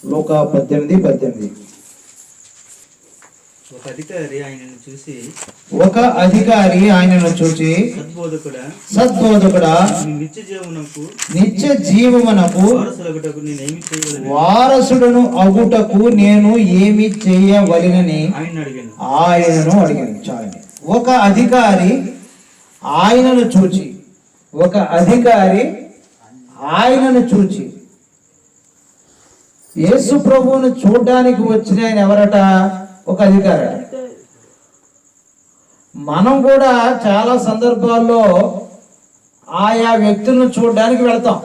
లూకా 18:18. ఒక అధికారి ఆయనను చూసి సద్బోధకుడా నిత్య జీవమునకు వారసుడను అగుటకు నేను ఏమి చేయవలెనని ఆయనను అడిగాను. చాలండి. ఒక అధికారి ఆయనను చూచి యేసు ప్రభువును చూడడానికి వచ్చిన ఆయన ఎవరట? ఒక అధికారి. మనం కూడా చాలా సందర్భాల్లో ఆయా వ్యక్తులను చూడడానికి వెళతాం.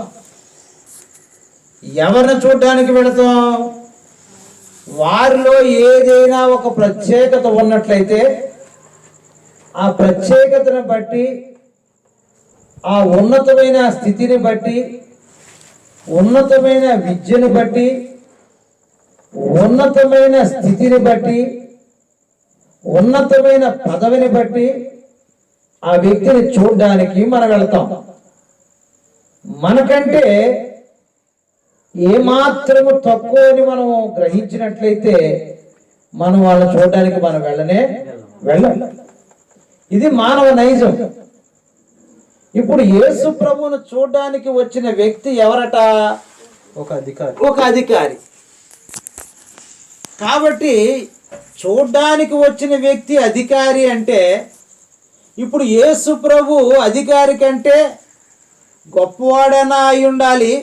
ఎవరిని చూడడానికి వెళతాం? వారిలో ఏదైనా ఒక ప్రత్యేకత ఉన్నట్లయితే ఆ ప్రత్యేకతను బట్టి, ఆ ఉన్నతమైన స్థితిని బట్టి, ఉన్నతమైన విద్యను బట్టి, ఉన్నతమైన స్థితిని బట్టి, ఉన్నతమైన పదవిని బట్టి ఆ వ్యక్తిని చూడడానికి మనం వెళ్తాం. మనకంటే ఏమాత్రము తక్కువ అని మనం గ్రహించినట్లయితే మనం వాళ్ళని చూడడానికి మనం వెళ్ళం. ఇది మానవ నైజం. ఇప్పుడు యేసు ప్రభువును చూడడానికి వచ్చిన వ్యక్తి ఎవరట? ఒక అధికారి. కాబట్టి చూడ్డానికి వచ్చిన వ్యక్తి అధికారి అంటే, ఇప్పుడు యేసు ప్రభు అధికారి కంటే గొప్పవాడైనా అయి ఉండాలి,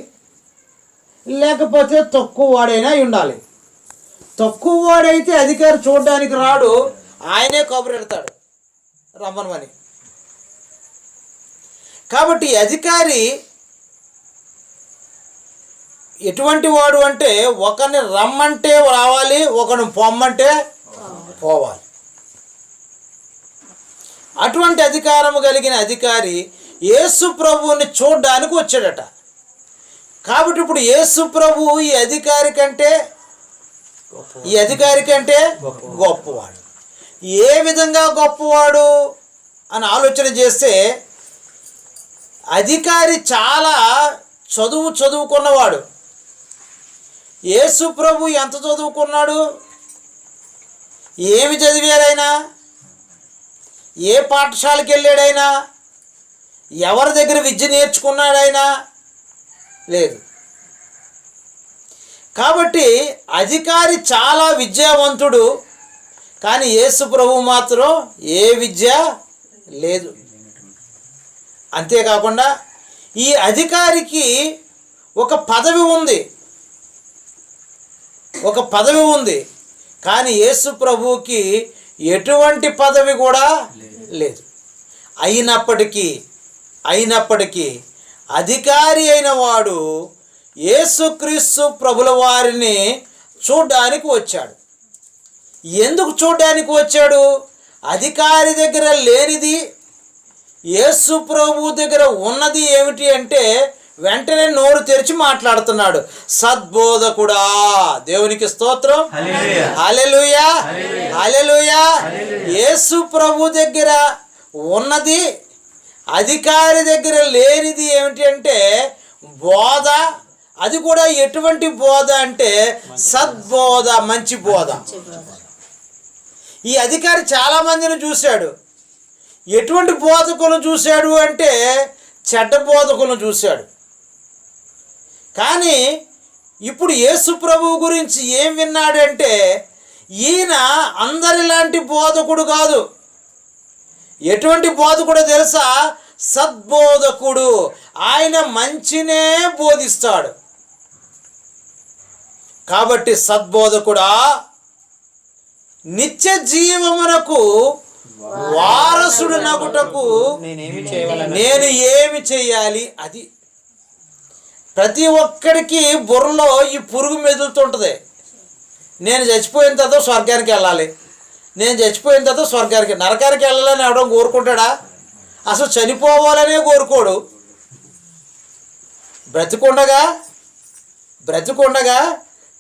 లేకపోతే తక్కువ వాడైనా అయి ఉండాలి. తక్కువ వాడైతే అధికారి చూడడానికి రాడు, ఆయనే కబురు పెడతాడు రమ్మనమని. కాబట్టి అధికారి ఎటువంటి వాడు అంటే, ఒకరిని రమ్మంటే రావాలి, ఒకరిని పొమ్మంటే పోవాలి. అటువంటి అధికారము కలిగిన అధికారి యేసు ప్రభువుని చూడడానికి వచ్చాడట. కాబట్టి ఇప్పుడు యేసు ప్రభు ఈ అధికారి కంటే గొప్పవాడు. ఏ విధంగా గొప్పవాడు అని ఆలోచన చేస్తే, అధికారి చాలా చదువుకున్నవాడు. యేసు ప్రభు ఎంత చదువుకున్నాడు? ఏమి చదివారైనా? ఏ పాఠశాలకు వెళ్ళాడైనా? ఎవరి దగ్గర విద్య నేర్చుకున్నాడైనా? లేదు. కాబట్టి అధికారి చాలా విద్యావంతుడు, కానీ యేసు ప్రభు మాత్రం ఏ విద్య లేదు. అంతేకాకుండా ఈ అధికారికి ఒక పదవి ఉంది, కానీ యేసు ప్రభువుకి ఎటువంటి పదవి కూడా లేదు. అయినప్పటికీ అధికారి అయిన వాడు యేసుక్రీస్తు ప్రభుల వారిని చూడడానికి వచ్చాడు. ఎందుకు చూడడానికి వచ్చాడు? అధికారి దగ్గర లేనిది యేసు ప్రభు దగ్గర ఉన్నది ఏమిటి అంటే, వెంటనే నోరు తెరిచి మాట్లాడుతున్నాడు. సద్బోధకుడా, దేవునికి స్తోత్రం, హల్లెలూయా, హల్లెలూయా. యేసు ప్రభు దగ్గర ఉన్నది, అధికారి దగ్గర లేనిది ఏమిటి అంటే బోధ. అది కూడా ఎటువంటి బోధ అంటే సద్బోధ, మంచి బోధ. ఈ అధికారి చాలా మందిని చూశాడు. ఎటువంటి బోధకులను చూశాడు అంటే చెడ్డ బోధకులను చూశాడు. కానీ ఇప్పుడు యేసు ప్రభువు గురించి ఏం విన్నాడంటే, ఈయన అందరిలాంటి బోధకుడు కాదు. ఎటువంటి బోధకుడు తెలుసా? సద్బోధకుడు. ఆయన మంచినే బోధిస్తాడు. కాబట్టి సద్బోధకుడా, నిత్య జీవమునకు వారసుడు నగుటకు నేను ఏమి చేయాలి? అది ప్రతి ఒక్కడికి బుర్రలో ఈ పురుగు మెదులుతుంటుంది. నేను చచ్చిపోయిన తర్వాత స్వర్గానికి వెళ్ళాలి, నరకానికి వెళ్ళాలని ఎవడం కోరుకుంటాడా? అసలు చనిపోవాలనే కోరుకోడు. బ్రతికుండగా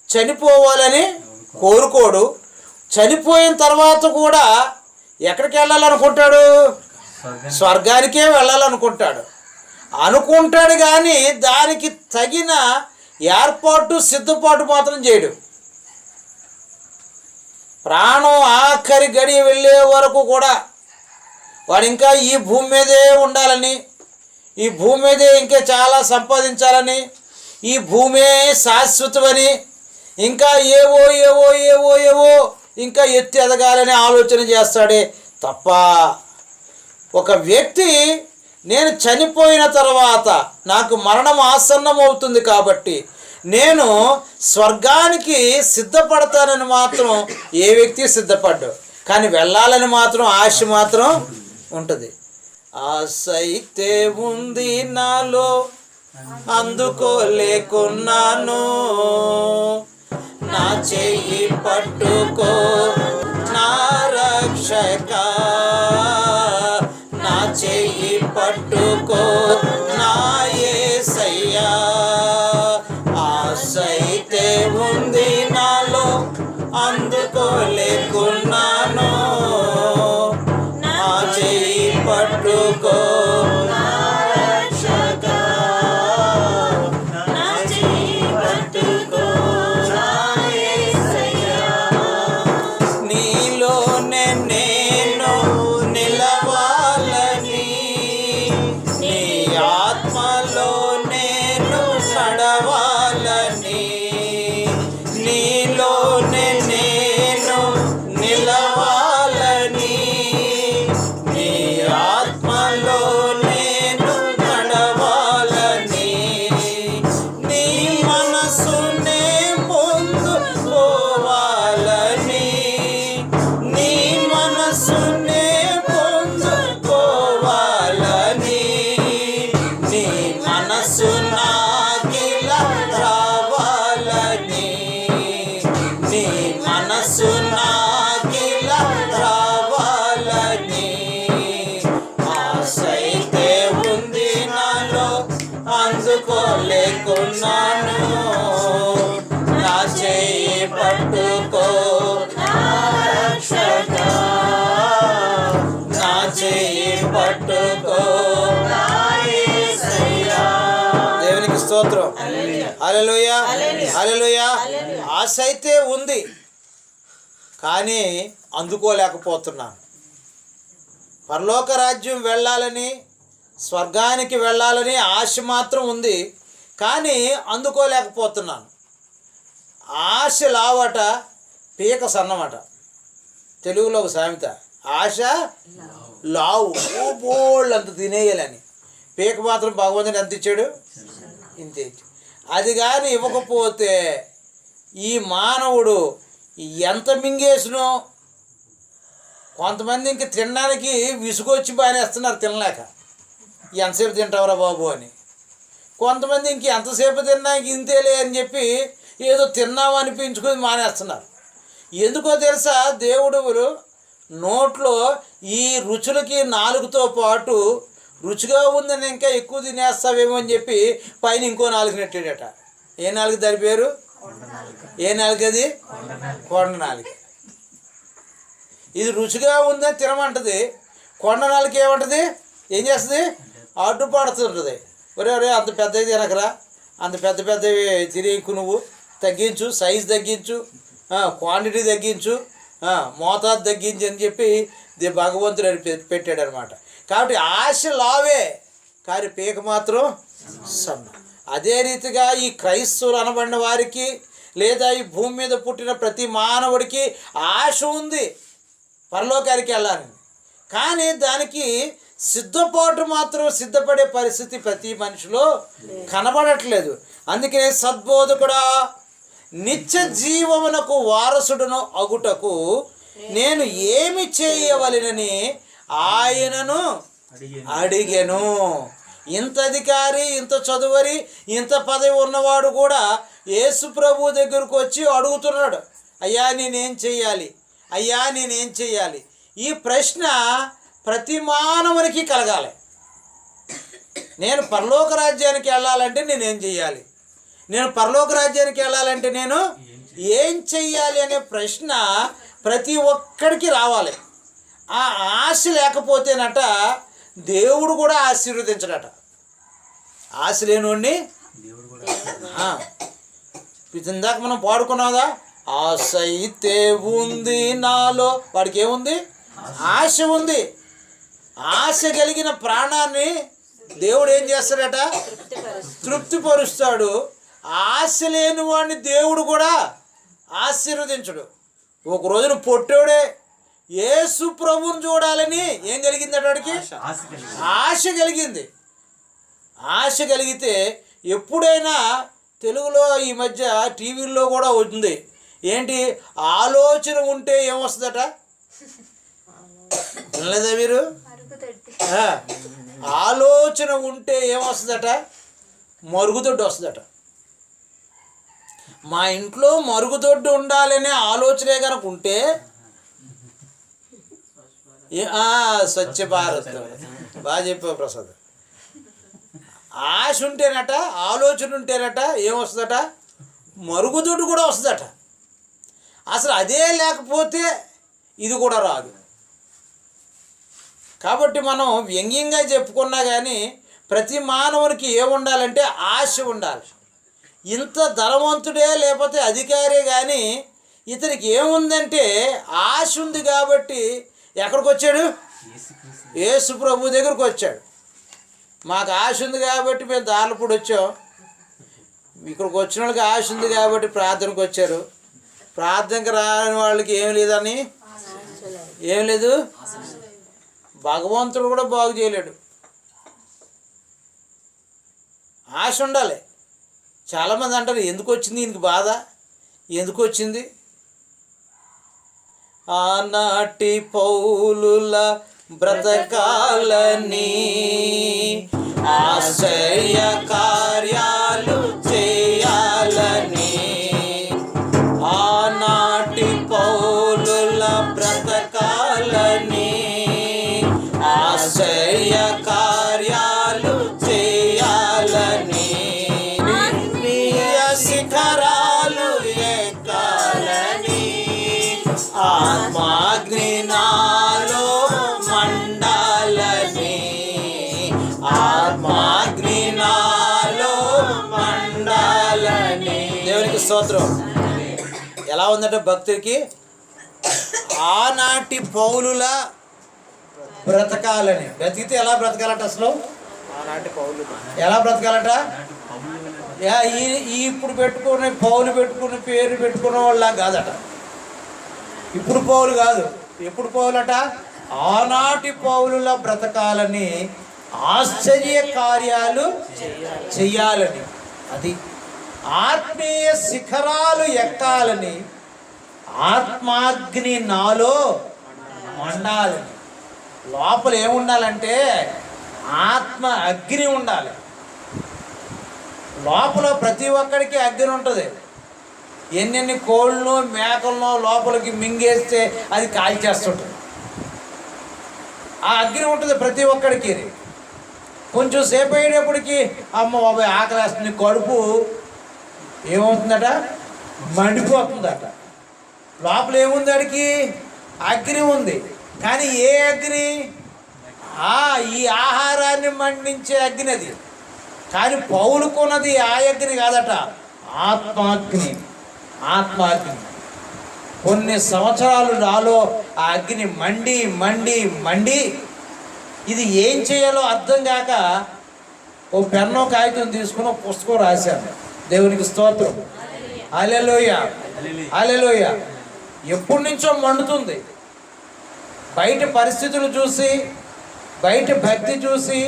చనిపోవాలని కోరుకోడు. చనిపోయిన తర్వాత కూడా ఎక్కడికి వెళ్ళాలనుకుంటాడు? స్వర్గానికే వెళ్ళాలనుకుంటాడు. కానీ దానికి తగిన ఏర్పాటు సిద్ధపాటు మాత్రం చేయడు. ప్రాణం ఆఖరి గడియ వెళ్ళే వరకు కూడా వాడు ఇంకా ఈ భూమి మీదే ఉండాలని, ఈ భూమి మీదే ఇంకా చాలా సంపాదించాలని, ఈ భూమే శాశ్వతమని, ఇంకా ఏవో ఏవో ఏవో ఏవో ఇంకా ఎత్తి ఎదగాలని ఆలోచన చేస్తాడే తప్ప ఒక వ్యక్తి నేను చనిపోయిన తర్వాత నాకు మరణం ఆసన్నం అవుతుంది కాబట్టి నేను స్వర్గానికి సిద్ధపడతానని మాత్రం ఏ వ్యక్తి సిద్ధపడ్డు. కానీ వెళ్ళాలని మాత్రం ఆశ మాత్రం ఉంటుంది. ఆశ అయితే ఉంది నాలో అందుకోలేకున్నాను, నా చెయ్యి పట్టుకో నా రక్షక, నా చెయ్యి పట్టుకో నా యేసయ్యా. ఆశ అయితే ఉంది నాలో అందుకోలేకున్నాను, నా చెయ్యి పట్టుకో నా రక్షక, నా చెయ్యి పట్టుకో నా యేసయ్యా. నీలోనే నేను నిలవాలని, నీ ఆత్మలో నేను నడవాలని, నీలోనే నేను నిలవాలని, నీ ఆత్మలో నేను నడవాలని, నీ మనసునే పొందుకోవాలని, నీ మనసునే పొందుకోవాలని, నీ మనసు నాకిలా రావాలని, నీ మనసు నాకిలా రావాలని. ఆశ అయితే ఉంది నాలో అందుకోలేకున్నాను, నా చెయ్యి పట్టుకో నా రక్షక, నా చెయ్యి పట్టుకో నా యేసయ్యా. దేవునికి స్తోత్రం. హల్లెలూయా, హల్లెలూయా. ఆశ అయితే ఉంది కానీ అందుకోలేకపోతున్నాను. పరలోక రాజ్యం వెళ్ళాలని, స్వర్గానికి వెళ్ళాలని ఆశ మాత్రం ఉంది కానీ అందుకోలేకపోతున్నాను. ఆశ లావట పీక సన్నమట. తెలుగులో ఒక సామెత, ఆశ లావు బోళ్ళు అంత తినేయాలని, పీక మాత్రం భగవంతుని ఎంత ఇచ్చాడు, ఇంతే. అది కానీ ఇవ్వకపోతే ఈ మానవుడు ఎంత మింగేసినో. కొంతమంది ఇంక తినడానికి విసుగొచ్చి బానేస్తున్నారు తినలేక, ఎంతసేపు తింటావురా బాబు అని. కొంతమంది ఇంక ఎంతసేపు తిన్నాక ఇంతేలే అని చెప్పి ఏదో తిన్నాము అనిపించుకొని మానేస్తున్నారు. ఎందుకో తెలుసా, దేవుడు నోట్లో ఈ రుచులకి నాలుగుతో పాటు రుచిగా ఉందని ఇంకా ఎక్కువ తినేస్తావేమో అని చెప్పి పైన ఇంకో నాలుగు నెట్టాడట. ఏ నాలుగు దాని పేరు? ఏ నాలుగు అది? కొండ నాలుగు. ఇది రుచిగా ఉందని తినమంటది, కొండ నాలుగు ఏమంటుంది, ఏం చేస్తుంది, అడ్డుపడుతుంటుంది. ఒరే అంత పెద్దవి తినకరా, అంత పెద్ద పెద్దవి తినేకు నువ్వు తగ్గించు, సైజు తగ్గించు, క్వాంటిటీ తగ్గించు, మోతాదు తగ్గించు అని చెప్పి భగవంతుడు పెట్టాడు అనమాట. కాబట్టి ఆశ లావే కానీ పీక మాత్రం సన్న. అదే రీతిగా ఈ క్రైస్తవులు అనబడిన వారికి లేదా ఈ భూమి మీద పుట్టిన ప్రతి మానవుడికి ఆశ ఉంది పరలోకానికి వెళ్ళాలని. కానీ దానికి సిద్ధపాటు మాత్రం సిద్ధపడే పరిస్థితి ప్రతి మనిషిలో కనబడట్లేదు. అందుకనే సద్బోధకుడా, నిత్య జీవమునకు వారసుడును అగుటకు నేను ఏమి చేయవలెనని ఆయనను అడిగెను. ఇంత అధికారి, ఇంత చదువరి, ఇంత పదవి ఉన్నవాడు కూడా యేసు ప్రభు దగ్గరకు వచ్చి అడుగుతున్నాడు, అయ్యా నేనేం చెయ్యాలి, అయ్యా నేనేం చెయ్యాలి. ఈ ప్రశ్న ప్రతి మానవునికి కలగాలి. నేను పరలోక రాజ్యానికి వెళ్ళాలంటే నేనేం చెయ్యాలి, నేను పరలోక రాజ్యానికి వెళ్ళాలంటే నేను ఏం చెయ్యాలి అనే ప్రశ్న ప్రతి ఒక్కడికి రావాలి. ఆ ఆశ లేకపోతేనట దేవుడు కూడా ఆశీర్వదించడట. ఆశ లేనివాడిని ఇందాక మనం పాడుకున్నాదా, ఆశ అయితే ఉంది నాలో. వాడికి ఏముంది? ఆశ ఉంది. ఆశ కలిగిన ప్రాణాన్ని దేవుడు ఏం చేస్తాడట? తృప్తిపరుస్తాడు. ఆశ లేని వాడిని దేవుడు కూడా ఆశీర్వదించడు. ఒక రోజున పొట్టోడే యేసు ప్రభువుని చూడాలని ఏం కలిగిందట వాడికి? ఆశ కలిగింది. ఆశ కలిగితే ఎప్పుడైనా తెలుగులో ఈ మధ్య టీవీల్లో కూడా ఉంది, ఏంటి? ఆలోచన ఉంటే ఏమొస్తుందట? వినలేదా మీరు? ఆలోచన ఉంటే ఏమొస్తుందట? మరుగుదొడ్డు వస్తుందట. మా ఇంట్లో మరుగుదొడ్డు ఉండాలనే ఆలోచనే కనుక ఉంటే, స్వచ్ఛ భారత్, బాగా చెప్పావు ప్రసాద్. ఆశ ఉంటేనట, ఆలోచన ఉంటేనట ఏమొస్తుందట? మరుగుదొడ్డు కూడా వస్తుందట. అసలు అదే లేకపోతే ఇది కూడా రాదు. కాబట్టి మనం వ్యంగ్యంగా చెప్పుకున్నా కానీ ప్రతి మానవునికి ఏముండాలంటే ఆశ ఉండాలి. ఇంత ధనవంతుడే లేకపోతే అధికారే కానీ ఇతనికి ఏముందంటే ఆశ ఉంది. కాబట్టి ఎక్కడికి వచ్చాడు? యేసు ప్రభు దగ్గరికి వచ్చాడు. మాకు ఆశ ఉంది కాబట్టి మేము దార్లపూడి వచ్చాం. ఇక్కడికి వచ్చిన వాళ్ళకి ఆశ ఉంది కాబట్టి ప్రార్థనకు వచ్చారు. ప్రార్థనకు రాని వాళ్ళకి ఏం లేదని ఏం లేదు. భగవంతుడు కూడా బాగు చేయలేడు. ఆశ ఉండాలి. చాలామంది అంటారు, ఎందుకు వచ్చింది ఈయనకి బాధ? ఎందుకు వచ్చింది? ఆనాటి పౌలుల బ్రతకాలని, ఆశ్చర్య కార్యాలు చేయాలని. ఆనాటి పౌలుల బ్రతకాలని, ఆశ్చర్య కార్యాలు చేయాలని, శిఖరాలు ఎక్కాలని, ఆత్మాగ్ని నాలో మండాలని, ఆత్మాగ్ని నాలో మండాలని. దేవునికి స్తోత్రం. ఎలా ఉందంటే భక్తుడికి, ఆనాటి పౌలుల బ్రతకాలని. బ్రతికితే ఎలా బ్రతకాలట? అసలు ఆనాటి పౌలు ఎలా బ్రతకాలట? ఇప్పుడు పెట్టుకునే పౌలు పెట్టుకునే పేరు పెట్టుకున్న వాళ్ళ కాదట. ఇప్పుడు పౌలు కాదు, ఎప్పుడు పౌలట? ఆనాటి పౌలుల బ్రతకాలని, ఆశ్చర్య కార్యాలు చెయ్యాలని, అది ఆత్మీయ శిఖరాలు ఎక్కాలని, ఆత్మాగ్ని నాలో మండాలని. లోపల ఏముండాలంటే ఆత్మ అగ్ని ఉండాలి. లోపల ప్రతి ఒక్కడికి అగ్ని ఉంటుంది. ఎన్నెన్ని కోళ్ళను మేకలను లోపలికి మింగేస్తే అది కాల్చేస్తుంటుంది. ఆ అగ్ని ఉంటుంది ప్రతి ఒక్కడికి. కొంచెం సేపు అయ్యేటప్పటికి అమ్మ బాబాయ్ ఆకలేస్తుంది, కడుపు ఏమవుతుందట? మండిపోతుందట. లోపల ఏముంది? అడికి అగ్ని ఉంది. కానీ ఏ అగ్ని? ఈ ఆహారాన్ని మండించే అగ్ని అది. కానీ పౌలుకున్నది ఆ అగ్ని కాదట, ఆత్మాగ్ని. ఆత్మాగ్ని. కొన్ని సంవత్సరాలు నాలో ఆ అగ్ని మండి మండి మండి ఇది ఏం చేయాలో అర్థం కాక ఓ పెన్నో కాగితం తీసుకుని ఒక పుస్తకం రాశాను. దేవునికి స్తోత్రం. హల్లెలూయా, హల్లెలూయా. ఎప్పటి నుంచో మండుతుంది. బయట పరిస్థితులు చూసి, బయట భక్తి చూసి,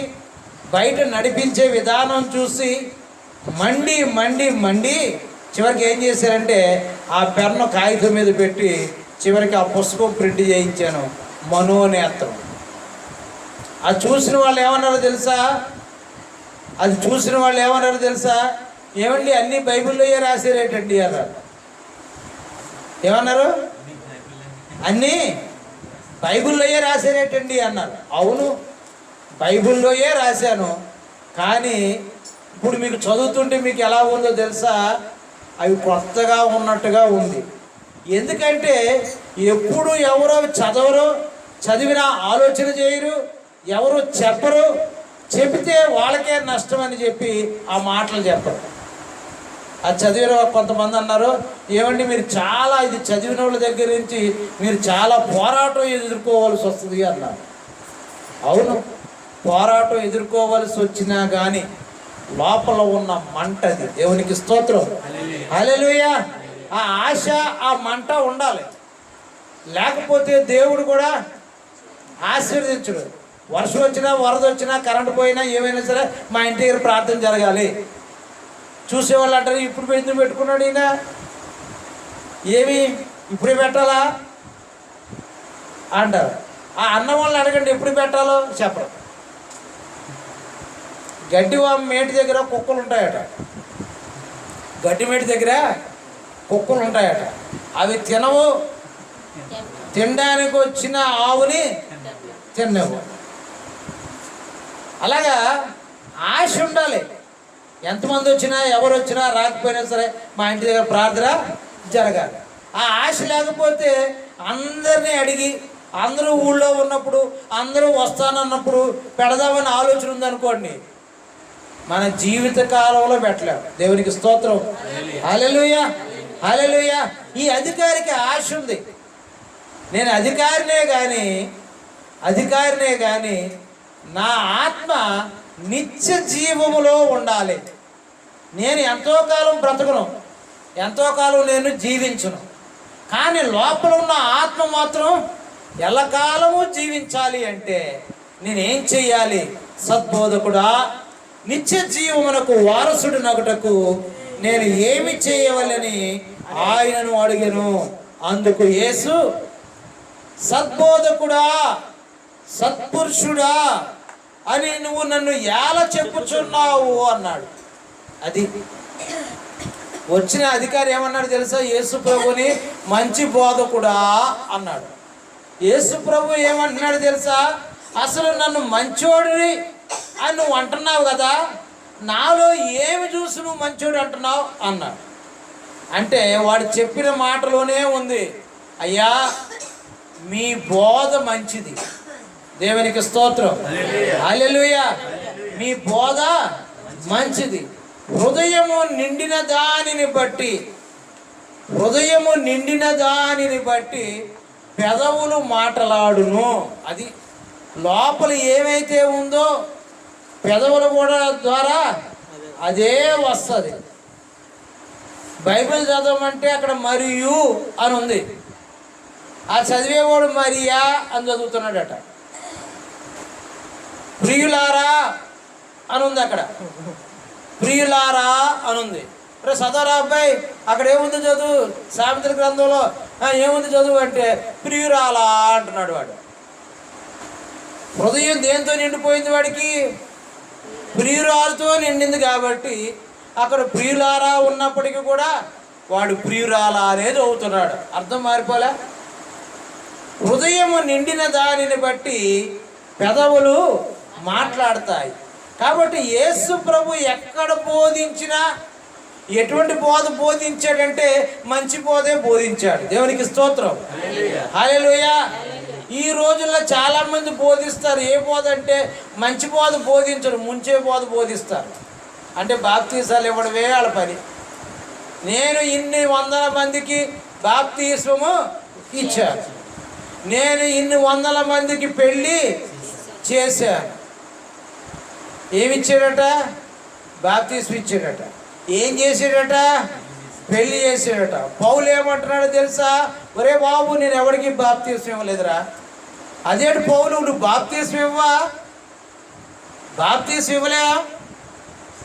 బయట నడిపించే విధానం చూసి మండి మండి మండి చివరికి ఏం చేశారంటే ఆ పెన్ను కాగితం మీద పెట్టి చివరికి ఆ పుస్తకం ప్రింట్ చేయించాను, మనోనేత్రం. అది చూసిన వాళ్ళు ఏమన్నారో తెలుసా? ఏమండి అన్నీ బైబిల్లోయే రాసేరేటండి అన్నారు. ఏమన్నారు? అన్నీ బైబిల్లోయే రాసేరేటండి అన్నారు. అవును, బైబిల్లోయే రాశాను. కానీ ఇప్పుడు మీకు చదువుతుంటే మీకు ఎలా ఉందో తెలుసా? అవి కొత్తగా ఉన్నట్టుగా ఉంది. ఎందుకంటే ఎప్పుడు ఎవరో చదవరు, చదివినా ఆలోచన చేయరు, ఎవరు చెప్పరు. చెబితే వాళ్ళకే నష్టం అని చెప్పి ఆ మాటలు చెప్పరు. అది చదివిన కొంతమంది అన్నారు, ఏమండి మీరు చాలా ఇది చదివిన వాళ్ళ దగ్గర నుంచి మీరు చాలా పోరాటం ఎదుర్కోవాల్సి వస్తుంది అన్నారు. అవును, పోరాటం ఎదుర్కోవలసి వచ్చినా కానీ లోపల ఉన్న మంటది. దేవునికి స్తోత్రం, హల్లెలూయా. ఆ ఆశ, ఆ మంట ఉండాలి. లేకపోతే దేవుడు కూడా ఆశీర్వదించడు. వర్షం వచ్చినా, వరద వచ్చినా, కరెంటు పోయినా, ఏమైనా సరే మా ఇంటి దగ్గర ప్రార్థన జరగాలి. చూసేవాళ్ళు అంటారు, ఇప్పుడు పెట్టుకున్నాడు ఈయన, ఏమి ఇప్పుడే పెట్టాలా అంటారు. ఆ అన్న వాళ్ళని అడగండి, ఎప్పుడు పెట్టాలో చెప్పరు. గడ్డి మేటి దగ్గర కుక్కలు ఉంటాయట, గడ్డి మేటి దగ్గర కుక్కలు ఉంటాయట. అవి తినవు, తినడానికి వచ్చిన ఆవుని తినవు. అలాగా ఆశ ఉండాలి. ఎంతమంది వచ్చినా, ఎవరు వచ్చినా, రాకపోయినా సరే మా ఇంటి దగ్గర ప్రార్థన జరగాలి. ఆ ఆశ లేకపోతే అందరినీ అడిగి, అందరూ ఊళ్ళో ఉన్నప్పుడు, అందరూ వస్తానన్నప్పుడు పెడదామని ఆలోచన ఉందనుకోండి, మన జీవిత కాలంలో పెట్టలేము. దేవునికి స్తోత్రం, హల్లెలూయా, హల్లెలూయా. ఈ అధికారికి ఆశ ఉంది. నేను అధికారినే కానీ నా ఆత్మ నిత్య జీవములో ఉండాలి. నేను ఎంతో కాలం బ్రతకను, ఎంతో కాలం నేను జీవించను, కానీ లోపల ఉన్న ఆత్మ మాత్రం ఎల్లకాలము జీవించాలి. అంటే నేనేం చెయ్యాలి? సద్బోధకుడా, నిత్య జీవమునకు వారసుడు నగుటకు నేను ఏమి చేయవలని ఆయనను అడిగెను. అందుకు యేసు, సద్బోధకుడా, సత్పురుషుడా అని నువ్వు నన్ను ఎలా చెప్పుచున్నావు అన్నాడు. అది వచ్చిన అధికారి ఏమన్నాడు తెలుసా? యేసు ప్రభుని మంచి బోధకుడా అన్నాడు. యేసు ప్రభు ఏమంటున్నాడు తెలుసా? అసలు నన్ను మంచోడిని అని నువ్వు అంటున్నావు కదా, నాలో ఏమి చూసి నువ్వు మంచోడు అంటున్నావు అన్నాడు. అంటే వాడు చెప్పిన మాటలోనే ఉంది, అయ్యా మీ బోధ మంచిది. దేవునికి స్తోత్రం, హల్లెలూయా. మీ బోధ మంచిది. హృదయము నిండిన దానిని బట్టి పెదవులు మాటలాడును. అది లోపల ఏమైతే ఉందో పెదవుల కూడా ద్వారా అదే వస్తుంది. బైబిల్ చదవమంటే అక్కడ మరియు అని ఉంది, ఆ చదివేవాడు మరియా అని చదువుతున్నాడట. ప్రియులారా అని ఉంది, అక్కడ ప్రియులారా అని ఉంది. రే సదరా అబ్బాయి, అక్కడ ఏముంది చదువు, సామెతల గ్రంథంలో ఏముంది చదువు అంటే ప్రియురాలా అంటున్నాడు వాడు. హృదయం దేంతో నిండిపోయింది వాడికి? ప్రియురాలతో నిండింది. కాబట్టి అక్కడ ప్రియులారా ఉన్నప్పటికీ కూడా వాడు ప్రియురాలా అనేది అవుతున్నాడు. అర్థం మారిపోలే. హృదయము నిండిన దానిని బట్టి పెదవులు మాట్లాడతాయి. కాబట్టి యేసు ప్రభు ఎక్కడ బోధించినా, ఎటువంటి బోధ బోధించాడంటే మంచి బోధే బోధించాడు. దేవునికి స్తోత్రం, హల్లెలూయా. ఈ రోజుల్లో చాలామంది బోధిస్తారు. ఏ బోధ అంటే మంచి బోధ బోధించరు, ముంచే బోధ బోధిస్తారు. అంటే బాప్తీసాలు ఇవ్వడమే వాళ్ళ పని. నేను ఇన్ని వందల మందికి బాప్తీసము ఇచ్చాను, నేను ఇన్ని వందల మందికి పెళ్ళి చేశాను. ఏమిచ్చాడట? బాప్తీసం ఇచ్చాడట. ఏం చేసాడట? పెళ్లి చేసాడట. పౌలు ఏమంటున్నాడో తెలుసా? ఒరే బాబు, నేను ఎవరికి బాప్తీసం ఇవ్వలేదురా. అదేంటి పౌలు, నువ్వు బాప్తీసం ఇవ్వలే?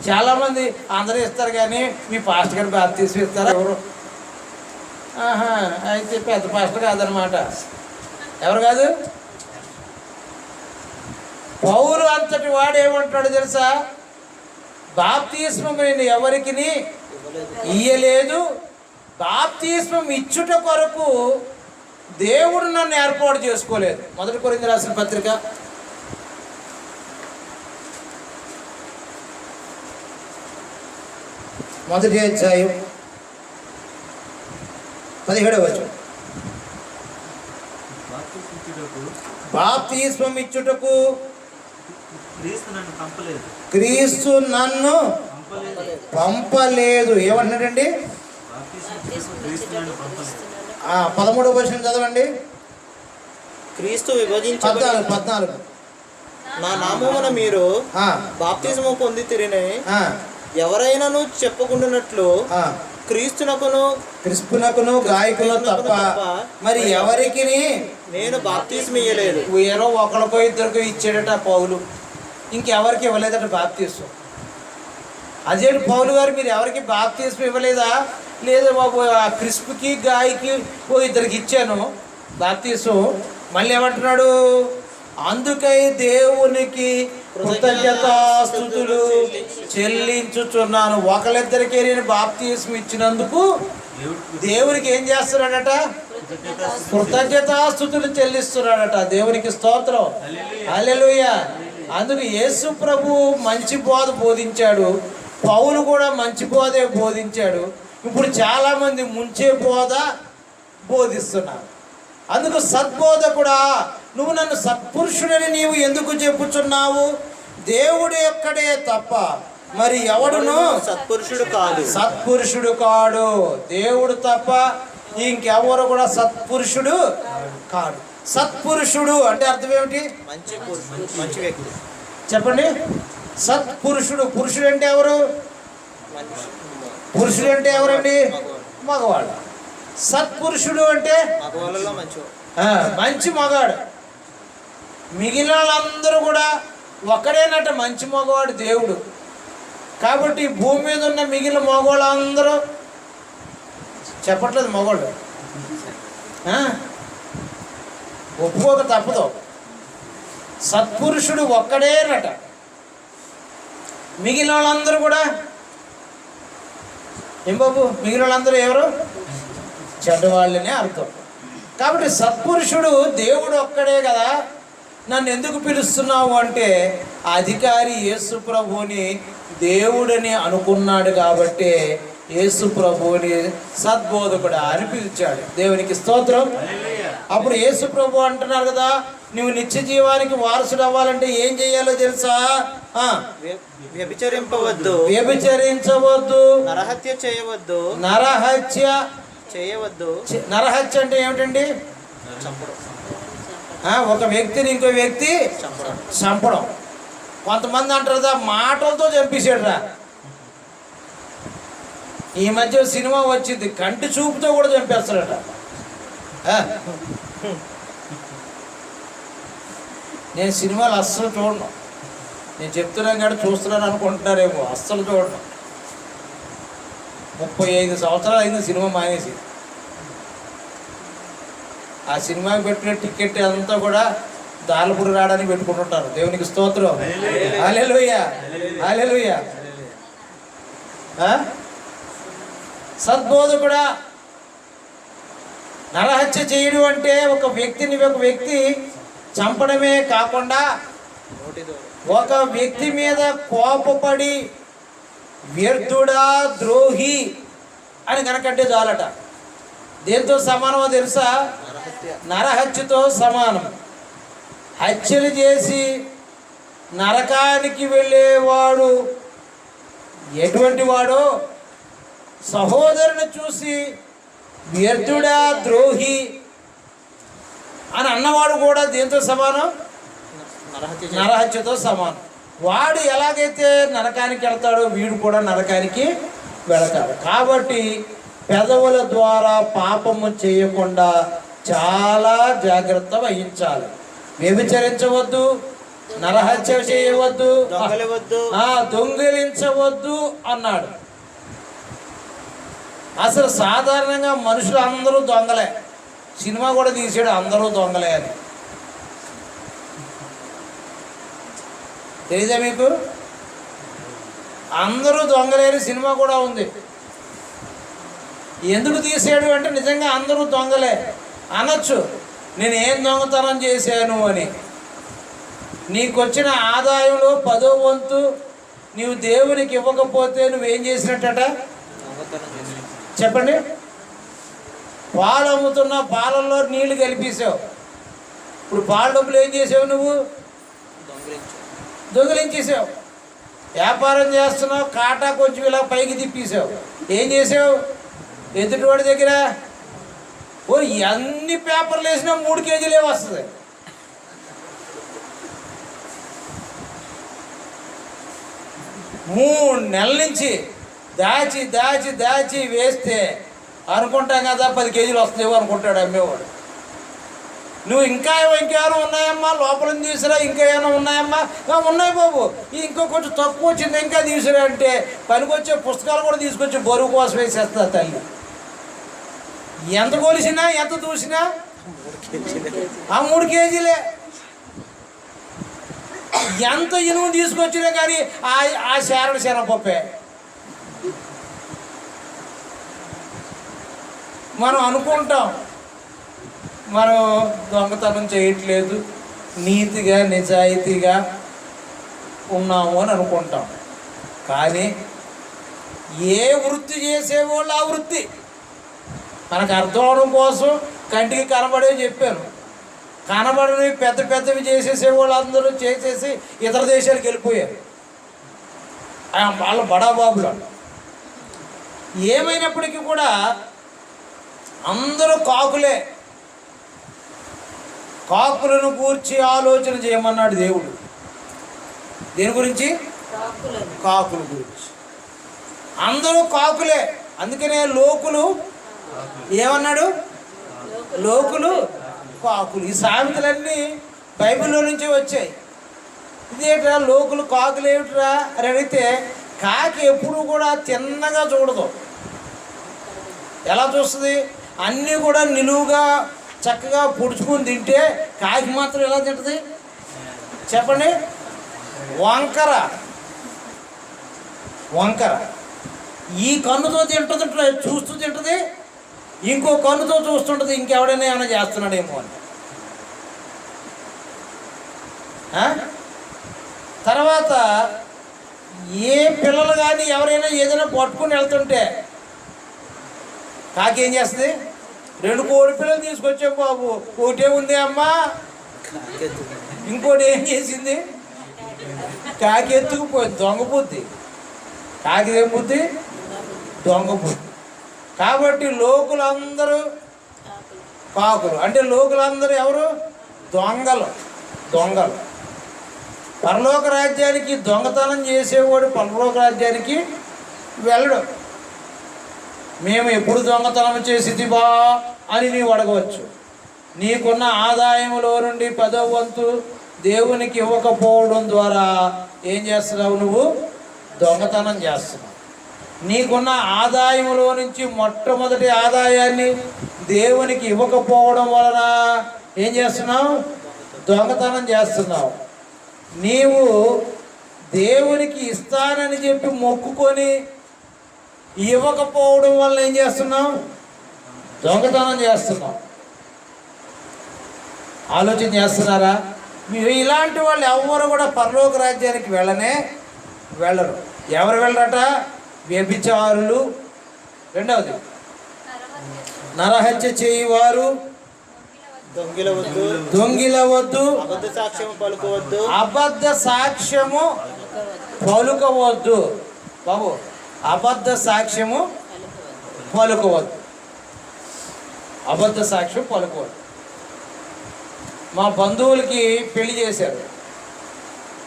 చాలామంది అందరూ ఇస్తారు, కానీ మీ పాస్టర్ గారు బాప్తీసం ఇస్తారా? ఎవరు? అయితే పెద్ద పాస్టర్ కాదనమాట. ఎవరు కాదు? పౌలు అంతటి వాడు ఏమంటాడు తెలుసా? బాప్తిస్మం నేను ఎవరికి ఇయ్యలేదు, బాప్తిస్మం ఇచ్చుట కొరకు దేవుడు నన్ను ఏర్పాటు చేసుకోలేదు. 1 కొరింథీయులకు రాసిన పత్రిక 1వ అధ్యాయం 17వ వచనం. బాప్తిస్మం ఇచ్చుటకు క్రీస్తు నన్ను పంపలేదు. ఏమంటున్నాడండి? 13వ వచనం చదవండి. క్రీస్తు విభజించబడి 14. నా నామమున మీరు బాప్తిజము పొందితిరిని ఎవరైనాను చెప్పుకుంటున్నట్లు క్రిస్పునకును గాయకులు తప్ప మరి ఎవరికి నేను బాప్తిజం ఇయ్యలేదు. ఏరో ఒకరికో ఇద్దరికో ఇచ్చాడట పౌలు, ఇంకెవరికి ఇవ్వలేదట బాప్తిజం. అదేంటి పౌలు గారు, మీరు ఎవరికి బాప్తిజం ఇవ్వలేదా? లేదు బాబు, ఆ క్రిస్పుకి గాయకి ఇద్దరికి ఇచ్చాను బాప్తిజం. మళ్ళీ ఏమంటున్నాడు? అందుకై దేవునికి కృతజ్ఞతాస్తుతులు చెల్లించుచున్నాను. ఒకళ్ళిద్దరికి నేను బాప్తిజం ఇచ్చినందుకు దేవునికి ఏం చేస్తున్నాడట? కృతజ్ఞతాస్తుతులు చెల్లిస్తున్నాడట. దేవునికి స్తోత్రం, హల్లెలూయా. అందుకు యేసు ప్రభు మంచి బోధ బోధించాడు, పౌలు కూడా మంచి బోధే బోధించాడు. ఇప్పుడు చాలామంది ముంచే బోధ బోధిస్తున్నారు. అందుకు సద్బోధకుడా, నువ్వు నన్ను సత్పురుషుడని నీవు ఎందుకు చెప్పుచున్నావు? దేవుడు ఒక్కడే తప్ప మరి ఎవడును సత్పురుషుడు కాడు. దేవుడు తప్ప ఇంకెవరు కూడా సత్పురుషుడు కాడు. సత్పురుషుడు అంటే అర్థం ఏమిటి? మంచి వ్యక్తి. చెప్పండి. సత్పురుషుడు, పురుషుడు అంటే ఎవరు? పురుషుడు అంటే ఎవరండి? మగవాడు. సత్పురుషుడు అంటే మంచి మగాడు. మిగిలిన వాళ్ళందరూ కూడా ఒక్కడేనట మంచి మగవాడు దేవుడు. కాబట్టి భూమి మీద ఉన్న మిగిలిన మగవాళ్ళందరూ చెప్పట్లేదు, మగవాళ్ళు ఒప్పుకోక తప్పదు. సత్పురుషుడు ఒక్కడేనట, మిగిలిన వాళ్ళందరూ కూడా ఏం బాబు, మిగిలిన వాళ్ళందరూ ఎవరు? చెడ్డవాళ్ళనే అర్థం. కాబట్టి సత్పురుషుడు దేవుడు ఒక్కడే కదా. నన్ను ఎందుకు పిలుస్తున్నావు అంటే అధికారి యేసు ప్రభువుని దేవుడని అనుకున్నాడు కాబట్టి యేసు ప్రభువుని సద్బోధకుడు అని పిలిచాడు. దేవునికి స్తోత్రం. అప్పుడు యేసు ప్రభు అంటున్నారు కదా, నువ్వు నిత్య జీవానికి వారసుడు అవ్వాలంటే ఏం చేయాలో తెలుసా? వ్యభిచరింపవద్దు, వ్యభిచరించవద్దు, నరహత్య చేయవద్దు, నరహత్య చేయవద్దు. నరహత్య అంటే ఏమిటండి? ఒక వ్యక్తిని ఇంకో వ్యక్తి చంపడం. కొంతమంది అంటారు మాటలతో చంపేశాడు రా. ఈ మధ్య సినిమా వచ్చింది, కంటి చూపుతో కూడా చంపేస్తాడట. నేను సినిమాలు అస్సలు చూడను. నేను చెప్తున్నాను కానీ చూస్తున్నాను అనుకుంటున్నారేమో. అస్సలు చూడను. 35 సంవత్సరాలు అయింది సినిమా మానేసి. ఆ సినిమాకి పెట్టిన టికెట్ అంతా కూడా దాలపూడి రావడానికి పెట్టుకుంటుంటారు. దేవునికి స్తోత్రం, హల్లెలూయా, హల్లెలూయా. సద్బోధకుడా, నరహత్య చేయడం అంటే ఒక వ్యక్తి చంపడమే కాకుండా ఒక వ్యక్తి మీద కోపపడి వ్యర్థుడా, ద్రోహి అని కనుకంటే చాలట. దేంతో సమానమో తెలుసా? నరహత్యతో సమానం. హత్యలు చేసి నరకానికి వెళ్ళేవాడు ఎటువంటి వాడో సహోదరుని చూసి వ్యర్థుడా, ద్రోహి అని అన్నవాడు కూడా దేంతో సమానం? నరహత్యతో సమానం. వాడు ఎలాగైతే నరకానికి వెళ్తాడో వీడు కూడా నరకానికి వెళతాడు. కాబట్టి పెదవుల ద్వారా పాపము చేయకుండా చాలా జాగ్రత్త వహించాలి. వ్యభిచరించవద్దు, నరహత్య చేయవద్దు, దొంగిలించవద్దు అన్నాడు. అసలు సాధారణంగా మనుషులు అందరూ దొంగలే. సినిమా కూడా తీసాడు అందరూ దొంగలే అని. తెలీదా మీకు? అందరూ దొంగలేని సినిమా కూడా ఉంది. ఎందుకు తీసాడు అంటే నిజంగా అందరూ దొంగలే అనొచ్చు. నేను ఏం దొంగతనం చేశాను అని. నీకు వచ్చిన ఆదాయంలో 10వ వంతు నీవు దేవునికి ఇవ్వకపోతే నువ్వేం చేసినట్టట? చెప్పండి. పాలు అమ్ముతున్న పాలల్లో నీళ్లు కలిపేసావు. ఇప్పుడు పాల డబ్బులు ఏం చేసావు? నువ్వు దొంగిలించేసావు. వ్యాపారం చేస్తున్నావు, కాటా కొంచెం ఇలా పైకి తిప్పేసావు. ఏం చేసావు? ఎదుటివాడి దగ్గర ఓ ఎన్ని పేపర్లు వేసినా 3 కేజీలే వస్తుంది. మూడు నెలల నుంచి దాచి దాచి దాచి వేస్తే అనుకుంటాం కదా 10 కేజీలు వస్తాయేమో అనుకుంటాడు అమ్మేవాడు. నువ్వు ఇంకేమైనా ఉన్నాయమ్మా, లోపల తీసురా, ఇంకా ఏమైనా ఉన్నాయమ్మా, ఉన్నాయి బాబు, ఇంకో కొంచెం తక్కువ వచ్చింది, ఇంకా తీసురా అంటే పనికొచ్చే పుస్తకాలు కూడా తీసుకొచ్చి బరువు కోసం వేసేస్తా తల్లి. ఎంత కొలిసినా ఎంత చూసినా ఆ 3 కేజీలే. ఎంత ఇనుము తీసుకొచ్చినా కానీ ఆ శనగపప్పే. మనం అనుకుంటాం మనం దొంగతనం చేయట్లేదు, నీతిగా నిజాయితీగా ఉన్నాము అని అనుకుంటాం. కానీ ఏ వృత్తి చేసేవాళ్ళు ఆ వృత్తి మనకు అర్థం అవడం కోసం కంటికి కనబడే చెప్పాను. కనబడని పెద్ద పెద్దవి చేసేసేవాళ్ళు అందరూ చేసేసి ఇతర దేశాలకు వెళ్ళిపోయారు. వాళ్ళ బడాబాబులు. ఏమైనప్పటికీ కూడా అందరూ కాకులే. కాకులను గూర్చి ఆలోచన చేయమన్నాడు దేవుడు. దేని గురించి? కాకుల గురించి. అందరూ కాకులే. అందుకనే లోకులు ఏమన్నాడు? లోకులు కాకులు. ఈ సామెతలన్నీ బైబిల్లో నుంచే వచ్చాయి. ఇదేట్రా లోకులు కాకులు ఏమిట్రా అని అడిగితే, కాకి ఎప్పుడు కూడా తిన్నగా చూడదు. ఎలా చూస్తుంది? అన్నీ కూడా నిలువుగా చక్కగా పొడుచుకొని తింటే, కాకి మాత్రం ఎలా తింటుంది చెప్పండి? వంకర వంకర. ఈ కన్నుతో తింటుంది, చూస్తూ తింటుంది, ఇంకో కన్నుతో చూస్తుంటుంది ఇంకెవడైనా ఏమైనా చేస్తున్నాడేమో అని. తర్వాత ఏ పిల్లలు కానీ ఎవరైనా ఏదైనా పట్టుకుని వెళ్తుంటే కాకి ఏం చేస్తుంది? 2 కోడి పిల్లలు తీసుకొచ్చాం బాబు, ఒకటే ఉంది అమ్మా, ఇంకోటి ఏం చేసింది? కాకి ఎత్తుకుపోయింది. దొంగ బుద్ధి. కాకి ఏం బుద్ధి? దొంగ బుద్ధి. కాబట్టి లోకులందరూ కాకులు. అంటే లోకులందరూ ఎవరు? దొంగలు. దొంగలు. పరలోక రాజ్యానికి దొంగతనం చేసేవాడు పరలోక రాజ్యానికి వెళ్ళడు. మేము ఎప్పుడు దొంగతనం చేసిదివా అని నీవు అడగవచ్చు. నీకున్న ఆదాయంలో నుండి 10వ వంతు దేవునికి ఇవ్వకపోవడం ద్వారా ఏం చేస్తున్నావు? నువ్వు దొంగతనం చేస్తున్నావు. నీకున్న ఆదాయంలో నుంచి మొట్టమొదటి ఆదాయాన్ని దేవునికి ఇవ్వకపోవడం వలన ఏం చేస్తున్నావు? దొంగతనం చేస్తున్నావు. నీవు దేవునికి ఇస్తానని చెప్పి మొక్కుకొని ఇవ్వకపోవడం వల్ల ఏం చేస్తున్నావు? దొంగతనం చేస్తున్నావు. ఆలోచన చేస్తున్నారా? మీరు ఇలాంటి వాళ్ళు ఎవరు కూడా పరలోక రాజ్యానికి వెళ్ళరు. ఎవరు వెళ్ళరట? వ్యభిచారులు, రెండవది నరహత్య చేయువారు, దొంగిలవద్దు, అబద్ధ సాక్ష్యము పలుకవద్దు. బాబు, అబద్ధ సాక్ష్యము పలుకవద్దు. అబద్ధ సాక్ష్యం పలుకోవద్దు. మా బంధువులకి పెళ్లి చేశారు.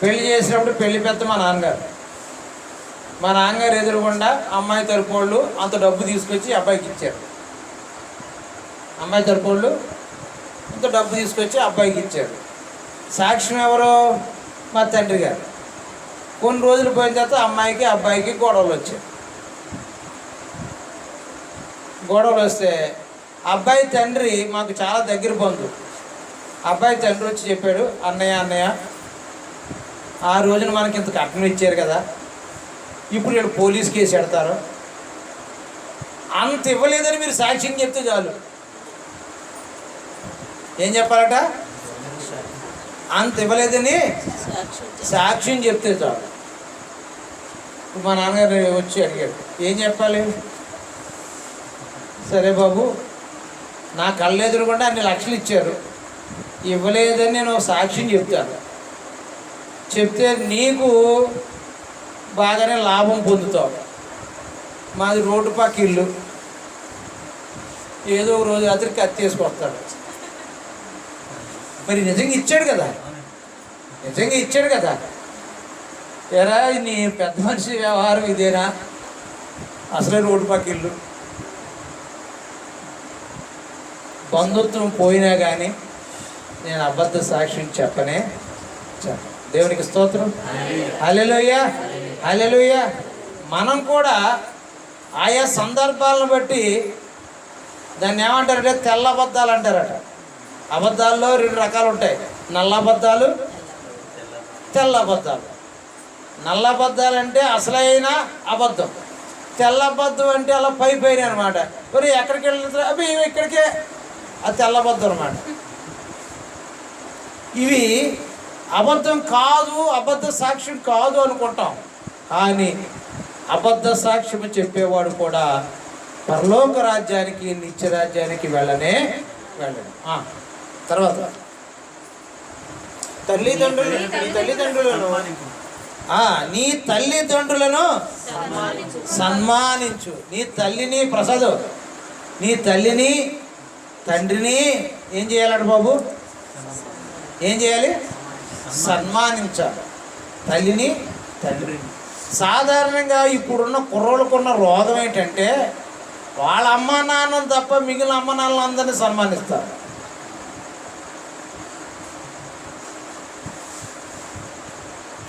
పెళ్లి చేసినప్పుడు పెళ్లి పెద్ద మా నాన్నగారు ఎదురుగుండా అమ్మాయి తరపు వాళ్ళు అంత డబ్బు తీసుకొచ్చి అబ్బాయికి ఇచ్చారు. అమ్మాయి తరపు వాళ్ళు అంత డబ్బు తీసుకొచ్చి అబ్బాయికి ఇచ్చారు. సాక్ష్యం ఎవరు? మా తండ్రి గారు. కొన్ని రోజులు పోయిన తర్వాత అమ్మాయికి అబ్బాయికి గొడవలు వచ్చాయి. గొడవలు వస్తే అబ్బాయి తండ్రి మాకు చాలా దగ్గర బంధువు. అబ్బాయి తండ్రి వచ్చి చెప్పాడు, అన్నయ్య ఆ రోజున మనకి ఇంత కట్నం ఇచ్చారు కదా, ఇప్పుడు వీళ్ళు పోలీస్ కేసు పెడతారు, అంత ఇవ్వలేదని మీరు సాక్ష్యం చెప్తే చాలు. ఏం చెప్పాలట? అంత ఇవ్వలేదని సాక్ష్యం చెప్తే చాలు. మా నాన్నగారు వచ్చి అడిగాడు, ఏం చెప్పాలి? సరే బాబు, నా కళ్ళు ఎదురుకుండా అన్ని లక్షలు ఇచ్చారు, ఇవ్వలేదని నేను సాక్ష్యం చెప్తాను. చెప్తే నీకు బాగానే లాభం పొందుతావు. మాది రోడ్డు పక్క ఇల్లు, ఏదో ఒక రోజు రాత్రి కత్తి వేసుకొస్తాడు. మరి నిజంగా ఇచ్చాడు కదా, నిజంగా ఇచ్చాడు కదా. ఎరా నీ పెద్ద మనిషి వ్యవహారం ఇదేనా? అసలే రోడ్డు పక్క ఇల్లు. బంధుత్వం పోయినా కానీ నేను అబద్ధ సాక్ష్యం చెప్పనే చెప్పను. దేవునికి స్తోత్రం. హల్లెలూయా, హల్లెలూయా. మనం కూడా ఆయా సందర్భాలను బట్టి దాన్ని ఏమంటారంటే తెల్ల అబద్ధాలు అంటారట. అబద్ధాల్లో 2 రకాలు ఉంటాయి, నల్ల అబద్ధాలు, తెల్ల అబద్ధాలు. నల్ల అబద్ధాలు అంటే అసలైన అబద్ధం, తెల్ల అబద్ధం అంటే అలా పైన అనమాట. మరి ఎక్కడికి వెళ్తారు అవి ఇక్కడికే, అది తెల్ల అబద్ధం అనమాట. ఇవి అబద్ధం కాదు, అబద్ధ సాక్ష్యం కాదు అనుకుంటాం. కానీ అబద్ధ సాక్ష్యం చెప్పేవాడు కూడా పరలోక రాజ్యానికి, నిత్య రాజ్యానికి వెళ్ళడు. తర్వాత నీ తల్లిదండ్రులను సన్మానించు. నీ తల్లిని ప్రసాద్, నీ తల్లిని తండ్రిని ఏం చేయాలట బాబు? ఏం చేయాలి? సన్మానించాలి. తల్లిని తండ్రిని. సాధారణంగా ఇప్పుడున్న కుర్రోళ్ళకున్న రోగం ఏంటంటే వాళ్ళ అమ్మా నాన్నలు తప్ప మిగిలిన అమ్మ నాన్నలు అందరినీ సన్మానిస్తారు.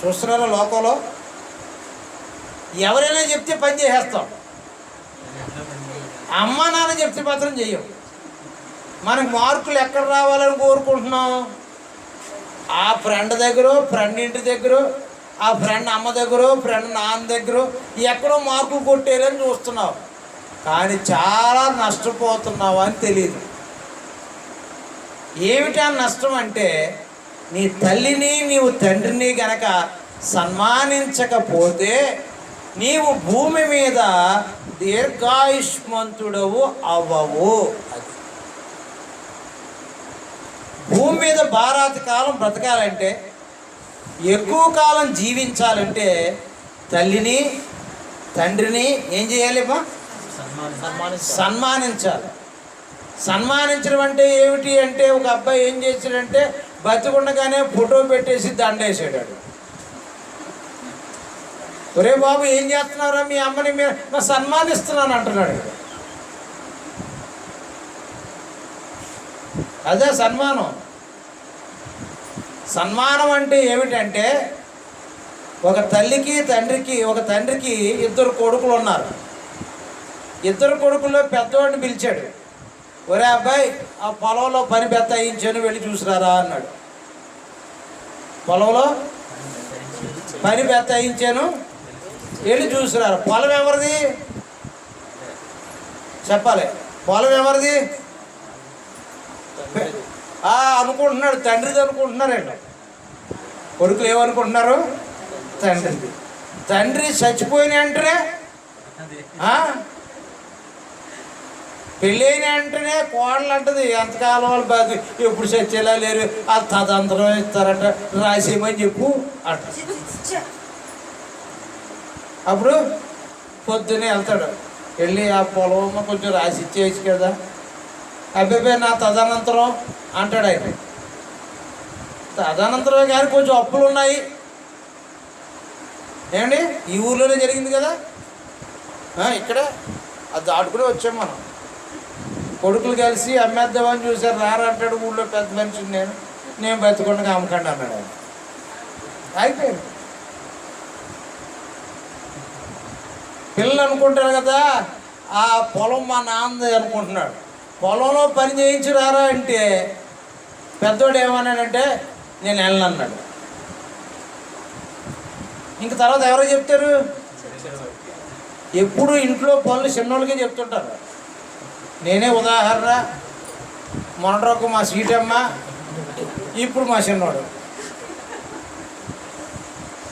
చూస్తున్నారా లోకంలో? ఎవరైనా చెప్తే పని చేసేస్తాం, అమ్మ నాన్న చెప్తే మాత్రం చెయ్యం. మనకు మార్కులు ఎక్కడ రావాలని కోరుకుంటున్నాం? ఆ ఫ్రెండ్ దగ్గర, ఫ్రెండ్ ఇంటి దగ్గర, ఆ ఫ్రెండ్ అమ్మ దగ్గర, ఫ్రెండ్ నాన్న దగ్గర ఎక్కడో మార్కులు కొట్టేయాలని చూస్తున్నావు. కానీ చాలా నష్టపోతున్నావు అని తెలియదు. ఏమిటా నష్టం అంటే నీ తల్లిని నీవు తండ్రిని గనక సన్మానించకపోతే నీవు భూమి మీద దీర్ఘాయుష్మంతుడవు అవ్వవు. అది భూమి మీద భారత కాలం బ్రతకాలంటే, ఎక్కువ కాలం జీవించాలంటే తల్లిని తండ్రిని ఏం చేయాలిమ్మా? సన్మానించాలి. సన్మానించడం అంటే ఏమిటి అంటే, ఒక అబ్బాయి ఏం చేశాడంటే బతికుండగానే ఫోటో పెట్టేసి దండేసాడు. ఒరే బాబు ఏం చేస్తున్నారా మీ అమ్మని? మీరు సన్మానిస్తున్నాను అంటున్నాడు. అదే సన్మానం. సన్మానం అంటే ఏమిటంటే, ఒక తల్లికి తండ్రికి, ఒక తండ్రికి 2 కొడుకులు ఉన్నారు. 2 కొడుకుల్లో పెద్దవాడిని పిలిచాడు. ఒరే అబ్బాయి ఆ పొలంలో పని బెత్తాయించాను, వెళ్ళి చూసిరారా అన్నాడు. పొలంలో పని బెత్తాయించాను, వెళ్ళి చూసిరారు. పొలం ఎవరిది చెప్పాలి? పొలం ఎవరిది అనుకుంటున్నాడు, తండ్రిది అనుకుంటున్నారండి. కొడుకులు ఏమనుకుంటున్నారు? తండ్రిది. తండ్రి చచ్చిపోయిన వెంటనే, పెళ్ళైన వెంటనే కోడలు అంటది ఎంతకాలం వాళ్ళు బాగా ఎప్పుడు చచ్చేలా లేరు, ఆ తదంతరం ఇస్తారట, రాసేయమని చెప్పు అంట. అప్పుడు పొద్దునే వెళ్తాడు, వెళ్ళి ఆ పొలం కొంచెం రాసి ఇచ్చేయచ్చు కదా. అబ్బాయి నా తదనంతరం అంటాడు ఆయన. తదనంతరమే కానీ కొంచెం అప్పులు ఉన్నాయి ఏమండి. ఈ ఊర్లోనే జరిగింది కదా, ఇక్కడే అది దాటుకునే వచ్చాం మనం. కొడుకులు కలిసి అమ్మేద్దామని చూసారు, రారా అంటాడు. ఊళ్ళో పెద్ద మనిషిని నేను బతికొండగా అమ్మకండి అన్నాడు ఆయన. అయిపోయింది. పిల్లలు అనుకుంటారు కదా ఆ పొలం మా నాన్నది అనుకుంటున్నాడు. పొలంలో పని చేయించి రారా అంటే పెద్దోడు ఏమన్నాడంటే నేను వెళ్ళను అన్నాడు. ఇంక తర్వాత ఎవరో చెప్తారు? ఎప్పుడు ఇంట్లో పనులు చిన్నోళ్ళకే చెప్తుంటారు. నేనే ఉదాహరణ. మొన్నటి మా సీటమ్మ, ఇప్పుడు మా చిన్నోడు.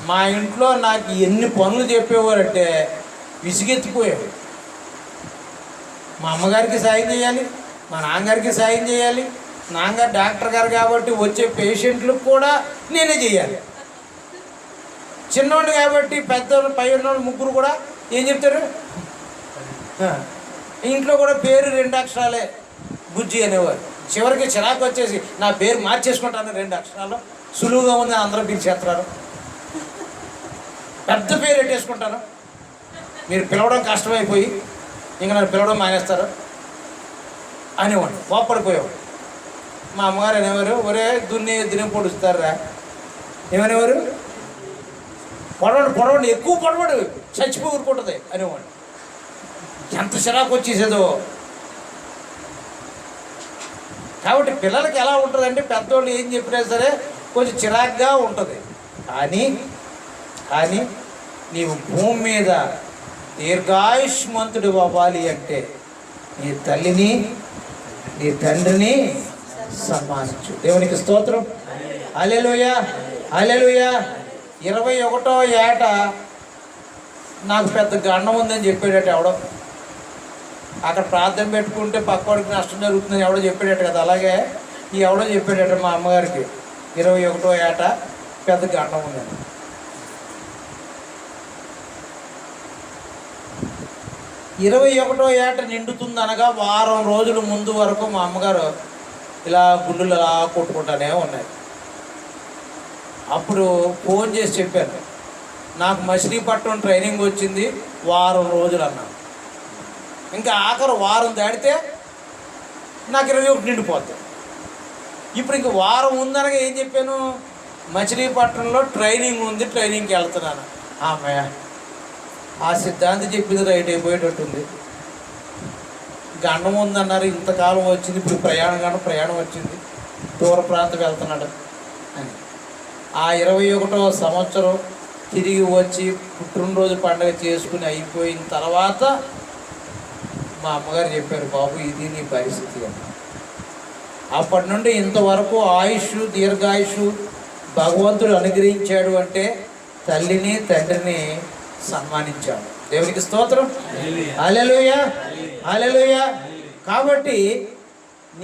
మా ఇంట్లో నాకు ఎన్ని పనులు చెప్పేవారంటే విసిగెత్తిపోయాడు. మా అమ్మగారికి సాయం చేయాలి, మా నాన్నగారికి సాయం చేయాలి. నాన్నగారు డాక్టర్ గారు కాబట్టి వచ్చే పేషెంట్లకు కూడా నేనే చేయాలి. చిన్నోడు కాబట్టి పెద్దోడు పై ఉన్నోడు ముగ్గురు కూడా ఏం చెప్తారు? ఇంట్లో కూడా పేరు 2 అక్షరాలే, బుజ్జి అనేవారు. చివరికి చిరాకు వచ్చేసి నా పేరు మార్చేసుకుంటాను, 2 అక్షరాలు సులువుగా ఉంది, అందరూ పిలిచేస్తారు. పెద్ద పేరు పెట్టేసుకుంటాను, మీరు పిలవడం కష్టమైపోయి ఇంకా నన్ను పిలవడం మానేస్తారు అనేవాడు. కోప్పడిపోయేవాడు. మా అమ్మగారు అనేవారు, ఒరే దున్ని పొడుస్తారా ఏమనేవారు? పొడవండి ఎక్కువ పొడవడు, చచ్చిపోయి ఊరుకుంటుంది అనేవాడు. ఎంత చిరాకు వచ్చేసేదో. కాబట్టి పిల్లలకి ఎలా ఉంటుందంటే పెద్దోళ్ళు ఏం చెప్పినా సరే కొంచెం చిరాకుగా ఉంటుంది. కానీ నీవు భూమి మీద దీర్ఘాయుష్మంతుడు అవ్వాలి అంటే నీ తల్లిని నీ తండ్రిని సన్మానించు. దేవునికి స్తోత్రం. హల్లెలూయా, హల్లెలూయా. 21వ ఏట నాకు పెద్ద గండం ఉందని చెప్పాడట ఎవడో. అక్కడ ప్రార్థన పెట్టుకుంటే పక్కవాడికి నష్టం జరుగుతుందని ఎవడో చెప్పాడట కదా. అలాగే ఈ ఎవడో చెప్పాడట మా అమ్మగారికి 21వ ఏట పెద్ద గండం ఉందని. 21వ ఏట నిండుతుంది అనగా వారం రోజుల ముందు వరకు మా అమ్మగారు ఇలా గుండెలు అలా కొట్టుకుంటానే ఉన్నాయి. అప్పుడు ఫోన్ చేసి చెప్పాను, నాకు మచిలీపట్నం ట్రైనింగ్ వచ్చింది, వారం రోజులు అన్నాను. ఇంకా ఆఖరు వారం దాడితే నాకు 21 నిండిపోతుంది. ఇప్పుడు ఇంక వారం ఉందనగా ఏం చెప్పాను, మచిలీపట్నంలో ట్రైనింగ్ ఉంది, ట్రైనింగ్కి వెళ్తున్నాను. అమ్మయ్య, ఆ సిద్ధాంతి చెప్పింది రైట్ అయిపోయేటట్టుంది. గండం ఉందన్నారు, ఇంతకాలం వచ్చింది, ఇప్పుడు ప్రయాణం వచ్చింది, దూర ప్రాంతం వెళ్తున్నాడు అని. ఆ 21వ సంవత్సరం తిరిగి వచ్చి పుట్టినరోజు పండుగ చేసుకుని అయిపోయిన తర్వాత మా అమ్మగారు చెప్పారు, బాబు ఇది నీ పరిస్థితి అని. అప్పటి నుండి ఇంతవరకు ఆయుష్ దీర్ఘాయుష్ భగవంతుడు అనుగ్రహించాడు అంటే తల్లిని తండ్రిని సన్మానించాడు. దేవునికి స్తోత్రం. హల్లెలూయా, హల్లెలూయా. కాబట్టి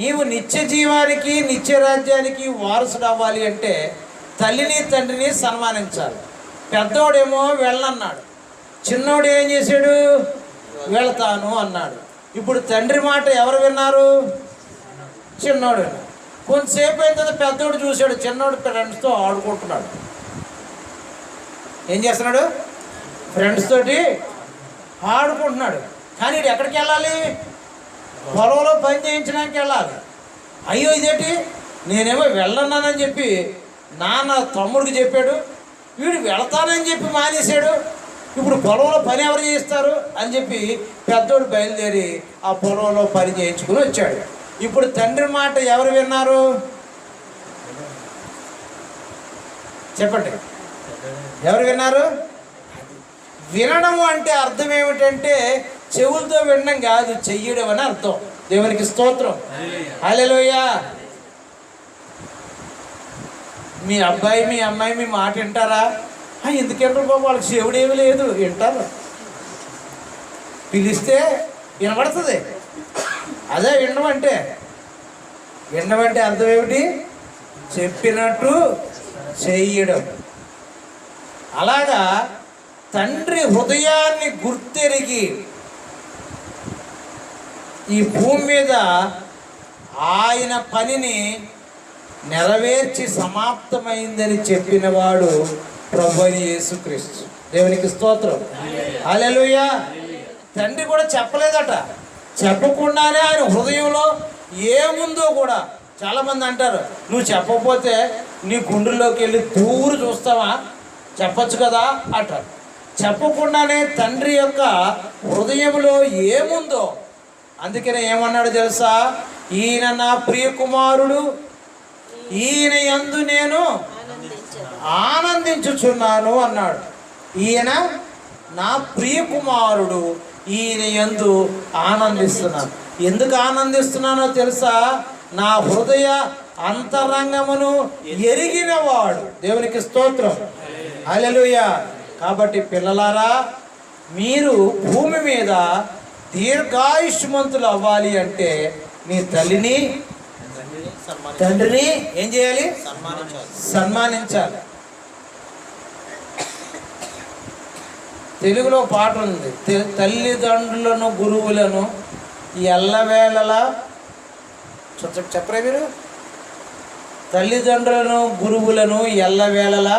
నీవు నిత్య జీవానికి నిత్య రాజ్యానికి వారసుడు అవ్వాలి అంటే తల్లిని తండ్రిని సన్మానించాలి. పెద్దోడేమో వెళ్ళన్నాడు, చిన్నోడు ఏం చేశాడు? వెళ్తాను అన్నాడు. ఇప్పుడు తండ్రి మాట ఎవరు విన్నారు? చిన్నోడు. కొంతసేపు అయిన తర్వాత పెద్దోడు చూశాడు, చిన్నోడు ఫ్రెండ్స్తో ఆడుకుంటున్నాడు. ఏం చేస్తున్నాడు? ఫ్రెండ్స్ తోటి ఆడుకుంటున్నాడు. కానీ ఇది ఎక్కడికి వెళ్ళాలి? పొలంలో పని చేయించడానికి వెళ్ళాలి. అయ్యో ఇదేంటి, నేనేమో వెళ్ళన్నానని చెప్పి నాన్న తమ్ముడికి చెప్పాడు, వీడు వెళతానని చెప్పి మానేశాడు, ఇప్పుడు పొలంలో పని ఎవరు చేయిస్తారు అని చెప్పి పెద్దోడు బయలుదేరి ఆ పొలంలో పని చేయించుకుని వచ్చాడు. ఇప్పుడు తండ్రి మాట ఎవరు విన్నారు? చెప్పండి, ఎవరు విన్నారు? వినడం అంటే అర్థం ఏమిటంటే చెవులతో వినడం కాదు, చెయ్యడం అని అర్థం. దేవునికి స్తోత్రం. హల్లెలూయా. మీ అబ్బాయి మీ అమ్మాయి మీ మాట వింటారా? ఎందుకంటారు బాబు, వాళ్ళకి చెవుడు ఏమీ లేదు, వింటారు. పిలిస్తే వినబడుతుంది. అదే వినడం అంటే. వినడం అంటే అర్థం ఏమిటి? చెప్పినట్టు చెయ్యడం. అలాగా తండ్రి హృదయాన్ని గుర్తెరిగి ఈ భూమి మీద ఆయన పనిని నెరవేర్చి సమాప్తమైందని చెప్పినవాడు ప్రభువైన యేసుక్రీస్తు. దేవునికి స్తోత్రం. హల్లెలూయా. తండ్రి కూడా చెప్పలేదట, చెప్పకుండానే ఆయన హృదయంలో ఏముందో కూడా. చాలామంది అంటారు, నువ్వు చెప్పకపోతే నీ గుండెల్లోకి వెళ్ళి దూరు చూస్తావా, చెప్పచ్చు కదా అంటారు. చెప్పకుండానే తండ్రి యొక్క హృదయంలో ఏముందో, అందుకనే ఏమన్నాడు తెలుసా? ఈయన నా ప్రియ కుమారుడు, ఈయన యందు నేను ఆనందించుచున్నాను అన్నాడు. ఈయన నా ప్రియ కుమారుడు, ఈయన యందు ఆనందిస్తున్నాను. ఎందుకు ఆనందిస్తున్నానో తెలుసా? నా హృదయ అంతరంగమును ఎరిగినవాడు. దేవునికి స్తోత్రం. హల్లెలూయా. కాబట్టి పిల్లలారా, మీరు భూమి మీద దీర్ఘాయుష్మంతులు అవ్వాలి అంటే మీ తల్లిని తండ్రిని ఏం చేయాలి? సన్మానించాలి. తెలుగులో పాట ఉంది, తల్లిదండ్రులను గురువులను ఎల్లవేళలా చెప్పరా మీరు? తల్లిదండ్రులను గురువులను ఎల్లవేళలా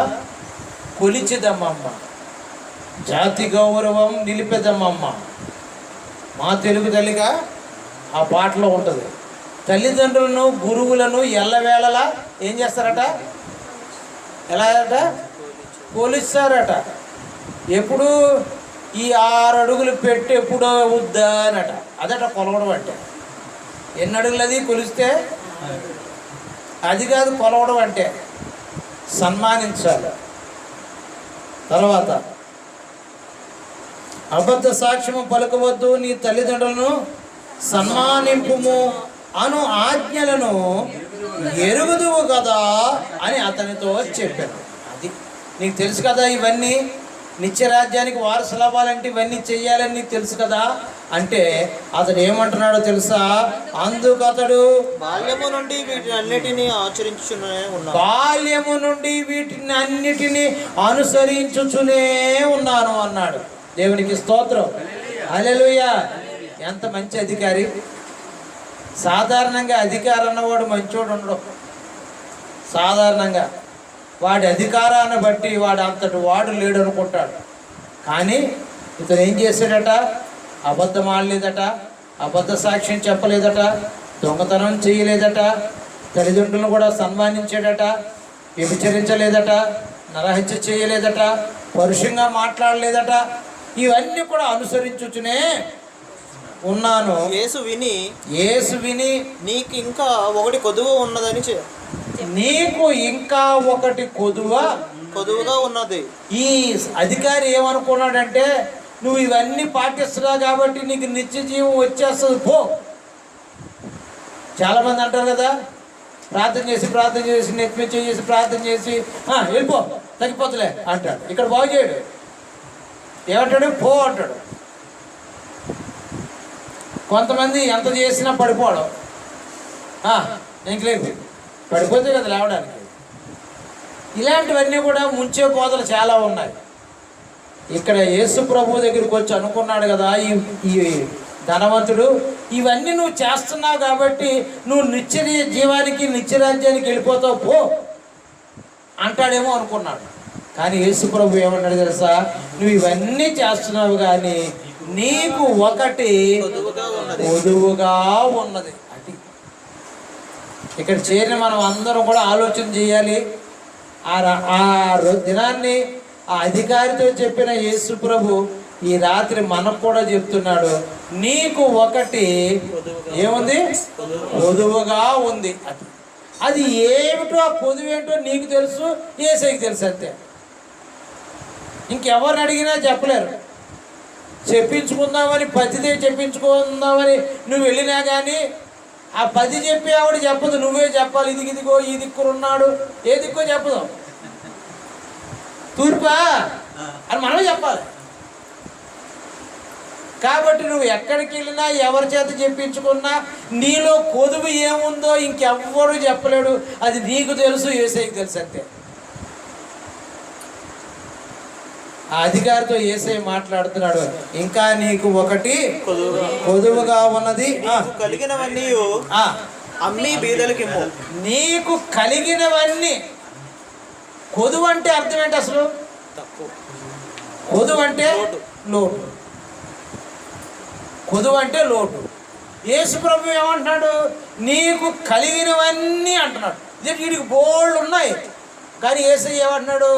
కొలిచిదమ్మమ్మ, జాతి గౌరవం నిలిపెదమ్మమ్మ. మా తెలుగు తల్లిగా ఆ పాటలో ఉంటుంది. తల్లిదండ్రులను గురువులను ఎల్లవేళలా ఏం చేస్తారట? ఎలాగట? కొలుస్తారట. ఎప్పుడు? ఈ 6 అడుగులు పెట్టి ఎప్పుడో వద్దా అనట. అదట కొలవడం అంటే. ఎన్ని అడుగులు అది కొలిస్తే? అది కాదు కొలవడం అంటే, సన్మానించాలి. తర్వాత అబద్ధ సాక్ష్యము పలకవద్దు, నీ తల్లిదండ్రులను సన్మానింపుము అను ఆజ్ఞలను ఎరుగుదువు కదా అని అతనితో చెప్పాను. అది నీకు తెలుసు కదా, ఇవన్నీ నిత్యరాజ్యానికి వారసులు అవ్వాలంటే ఇవన్నీ చెయ్యాలని నీకు తెలుసు కదా అంటే అతడు ఏమంటున్నాడో తెలుసా? అందుకు అతడు బాల్యము నుండి వీటిని అన్నిటినీ ఆచరించుచునే ఉన్నాను. బాల్యము నుండి వీటిని అన్నిటినీ అనుసరించుచునే ఉన్నాను అన్నాడు. దేవునికి స్తోత్రం, హల్లెలూయా. ఎంత మంచి అధికారి! సాధారణంగా అధికారి అన్నవాడు మంచోడు ఉండడు. సాధారణంగా వాడి అధికారాన్ని బట్టి వాడు అంతటి వాడు లేడు అనుకుంటాడు. కానీ ఇతను ఏం చేశాడట? అబద్ధం ఆడలేదట, అబద్ధ సాక్ష్యం చెప్పలేదట, దొంగతనం చేయలేదట, తల్లిదండ్రులను కూడా సన్మానించాడట, వ్యభిచరించలేదట, నరహత్య చేయలేదట, పరుషంగా మాట్లాడలేదట. ఇవన్నీ కూడా అనుసరించుచునే ఉన్నాను. యేసు విని నీకు ఇంకా ఒకటి కొదువ ఉన్నదని నీకు ఇంకా ఒకటి కొదువుగా ఉన్నది. ఈ అధికారి ఏమనుకున్నాడంటే, నువ్వు ఇవన్నీ పాటిస్తున్నావు కాబట్టి నీకు నిత్య జీవం వచ్చేస్తుంది పో. చాలామంది అంటారు కదా, ప్రార్థన చేసి నెత్తి చేసి ప్రార్థన చేసి వెళ్ళిపో తగ్గిపోతులే అంటాడు. ఇక్కడ బాగు చేయడు. ఏమంటాడు? పో అంటాడు. కొంతమంది ఎంత చేసినా పడిపోవడం, ఇంకలేదు పడిపోతే కదా లేవడానికి. ఇలాంటివన్నీ కూడా ముంచే బోధలు చాలా ఉన్నాయి. ఇక్కడ యేసు ప్రభు దగ్గరికి వచ్చి అనుకున్నాడు కదా ఈ ధనవంతుడు, ఇవన్నీ నువ్వు చేస్తున్నావు కాబట్టి నువ్వు నిత్య జీవానికి నిత్యరాజ్యానికి వెళ్ళిపోతావు పో అంటాడేమో అనుకున్నాడు. కానీ యేసు ప్రభు ఏమన్నాడు తెలుసా? నువ్వు ఇవన్నీ చేస్తున్నావు కానీ నీకు ఒకటి కొదువుగా ఉన్నది. అది ఇక్కడ చేరిన మనం అందరం కూడా ఆలోచన చేయాలి. ఆ దినాన్ని ఆ అధికారితో చెప్పిన యేసు ప్రభు ఈ రాత్రి మనకు కూడా చెప్తున్నాడు, నీకు ఒకటి ఏముంది? కొదువుగా ఉంది. అది ఏమిటో, ఆ కొదువేంటో నీకు తెలుసు, యేసయ్యకి తెలుసు అంతే. ఇంకెవరిని అడిగినా చెప్పలేరు. చెప్పించుకుందామని 10 చెప్పించుకుందామని నువ్వు వెళ్ళినా కానీ ఆ 10 చెప్పి ఆవిడ చెప్పదు, నువ్వే చెప్పాలి. ఇదిగో ఈ దిక్కురున్నాడు, ఏ దిక్కో చెప్పదు. తూర్పా అని మనమే చెప్పాలి. కాబట్టి నువ్వు ఎక్కడికి వెళ్ళినా ఎవరి చేత చెప్పించుకున్నా నీలో కొదువు ఏముందో ఇంకెవ్వరూ చెప్పలేడు. అది నీకు తెలుసు, యేసయ్యకి తెలుసు అంతే. ఆ అధికారితో యేసయ్య మాట్లాడుతున్నాడు, ఇంకా నీకు ఒకటి కొదువుగా ఉన్నది. కలిగినవన్నీ అమ్మి బీదలకి ఇమ్ము. నీకు కలిగినవన్నీ. కొదువు అంటే అర్థం ఏంటి అసలు? కొదువు అంటే లోటు. కొదువు అంటే లోటు. యేసు ప్రభు ఏమంటున్నాడు? నీకు కలిగినవన్నీ అంటున్నాడు. వీడికి బోళ్ళు ఉన్నాయి కానీ యేసయ్య ఏమంటున్నాడు?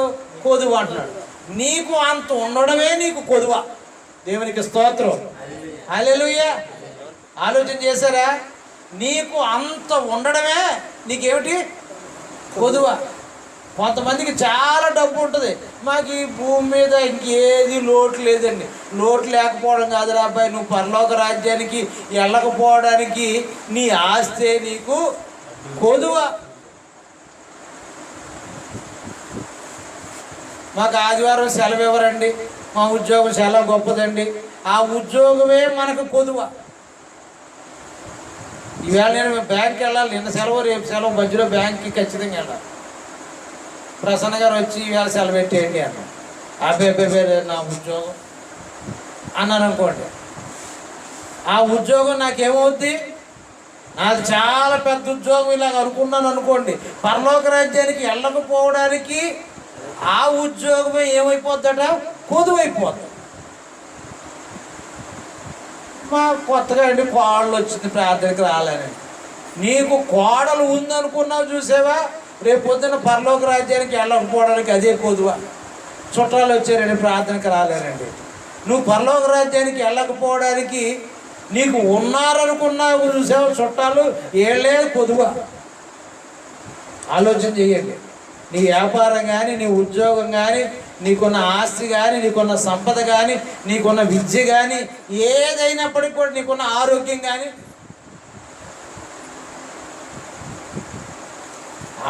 కొదువు అంటున్నాడు. నీకు అంత ఉండడమే నీకు కొదువ. దేవునికి స్తోత్రం, హల్లెలూయా. ఆలోచన చేశారా? నీకు అంత ఉండడమే నీకేమిటి? కొదువ. కొంతమందికి చాలా డబ్బు ఉంటుంది, మాకు ఈ భూమి మీద ఇంకేది లోటు లేదండి. లోటు లేకపోవడం కాదురా అబ్బాయి, నువ్వు పరలోక రాజ్యానికి వెళ్ళకపోవడానికి నీ ఆస్తే నీకు కొదువ. మాకు ఆదివారం సెలవు ఇవ్వరండి, మా ఉద్యోగం చాలా గొప్పదండి. ఆ ఉద్యోగమే మనకు కొదువ. ఈవేళ నేను బ్యాంక్కి వెళ్ళాలి, నిన్న సెలవు రేపు సెలవు, మధ్యలో బ్యాంక్కి ఖచ్చితంగా వెళ్ళాలి. ప్రసన్న గారు వచ్చి ఈవేళ సెలవు పెట్టేయండి అన్న. అబ్బాయి నా ఉద్యోగం అన్నాను అనుకోండి, ఆ ఉద్యోగం నాకేమవుద్ది? నాది చాలా పెద్ద ఉద్యోగం ఇలాగ అనుకున్నాను అనుకోండి, పరలోక రాజ్యానికి వెళ్ళకపోవడానికి ఆ ఉద్యోగమే ఏమైపోద్దట? కొదువైపోద్ది. మా కొత్తగా అండి కోడలు వచ్చింది, ప్రార్థనకి రాలేనండి. నీకు కోడలు ఉందనుకున్నావు చూసావా, రేపు పొద్దున్న పరలోక రాజ్యానికి వెళ్ళకపోవడానికి అదే కొదువా. చుట్టాలు వచ్చారండి, ప్రార్థనకి రాలేనండి. నువ్వు పరలోక రాజ్యానికి వెళ్ళకపోవడానికి నీకు ఉన్నారనుకున్నావు చూసావు చుట్టాలు, ఏళ్ళే కొదువా. ఆలోచన చేయండి. నీ వ్యాపారం కానీ, నీ ఉద్యోగం కానీ, నీకున్న ఆస్తి కానీ, నీకున్న సంపద కానీ, నీకున్న విద్య కానీ, ఏదైనప్పటికీ కూడా నీకున్న ఆరోగ్యం కానీ,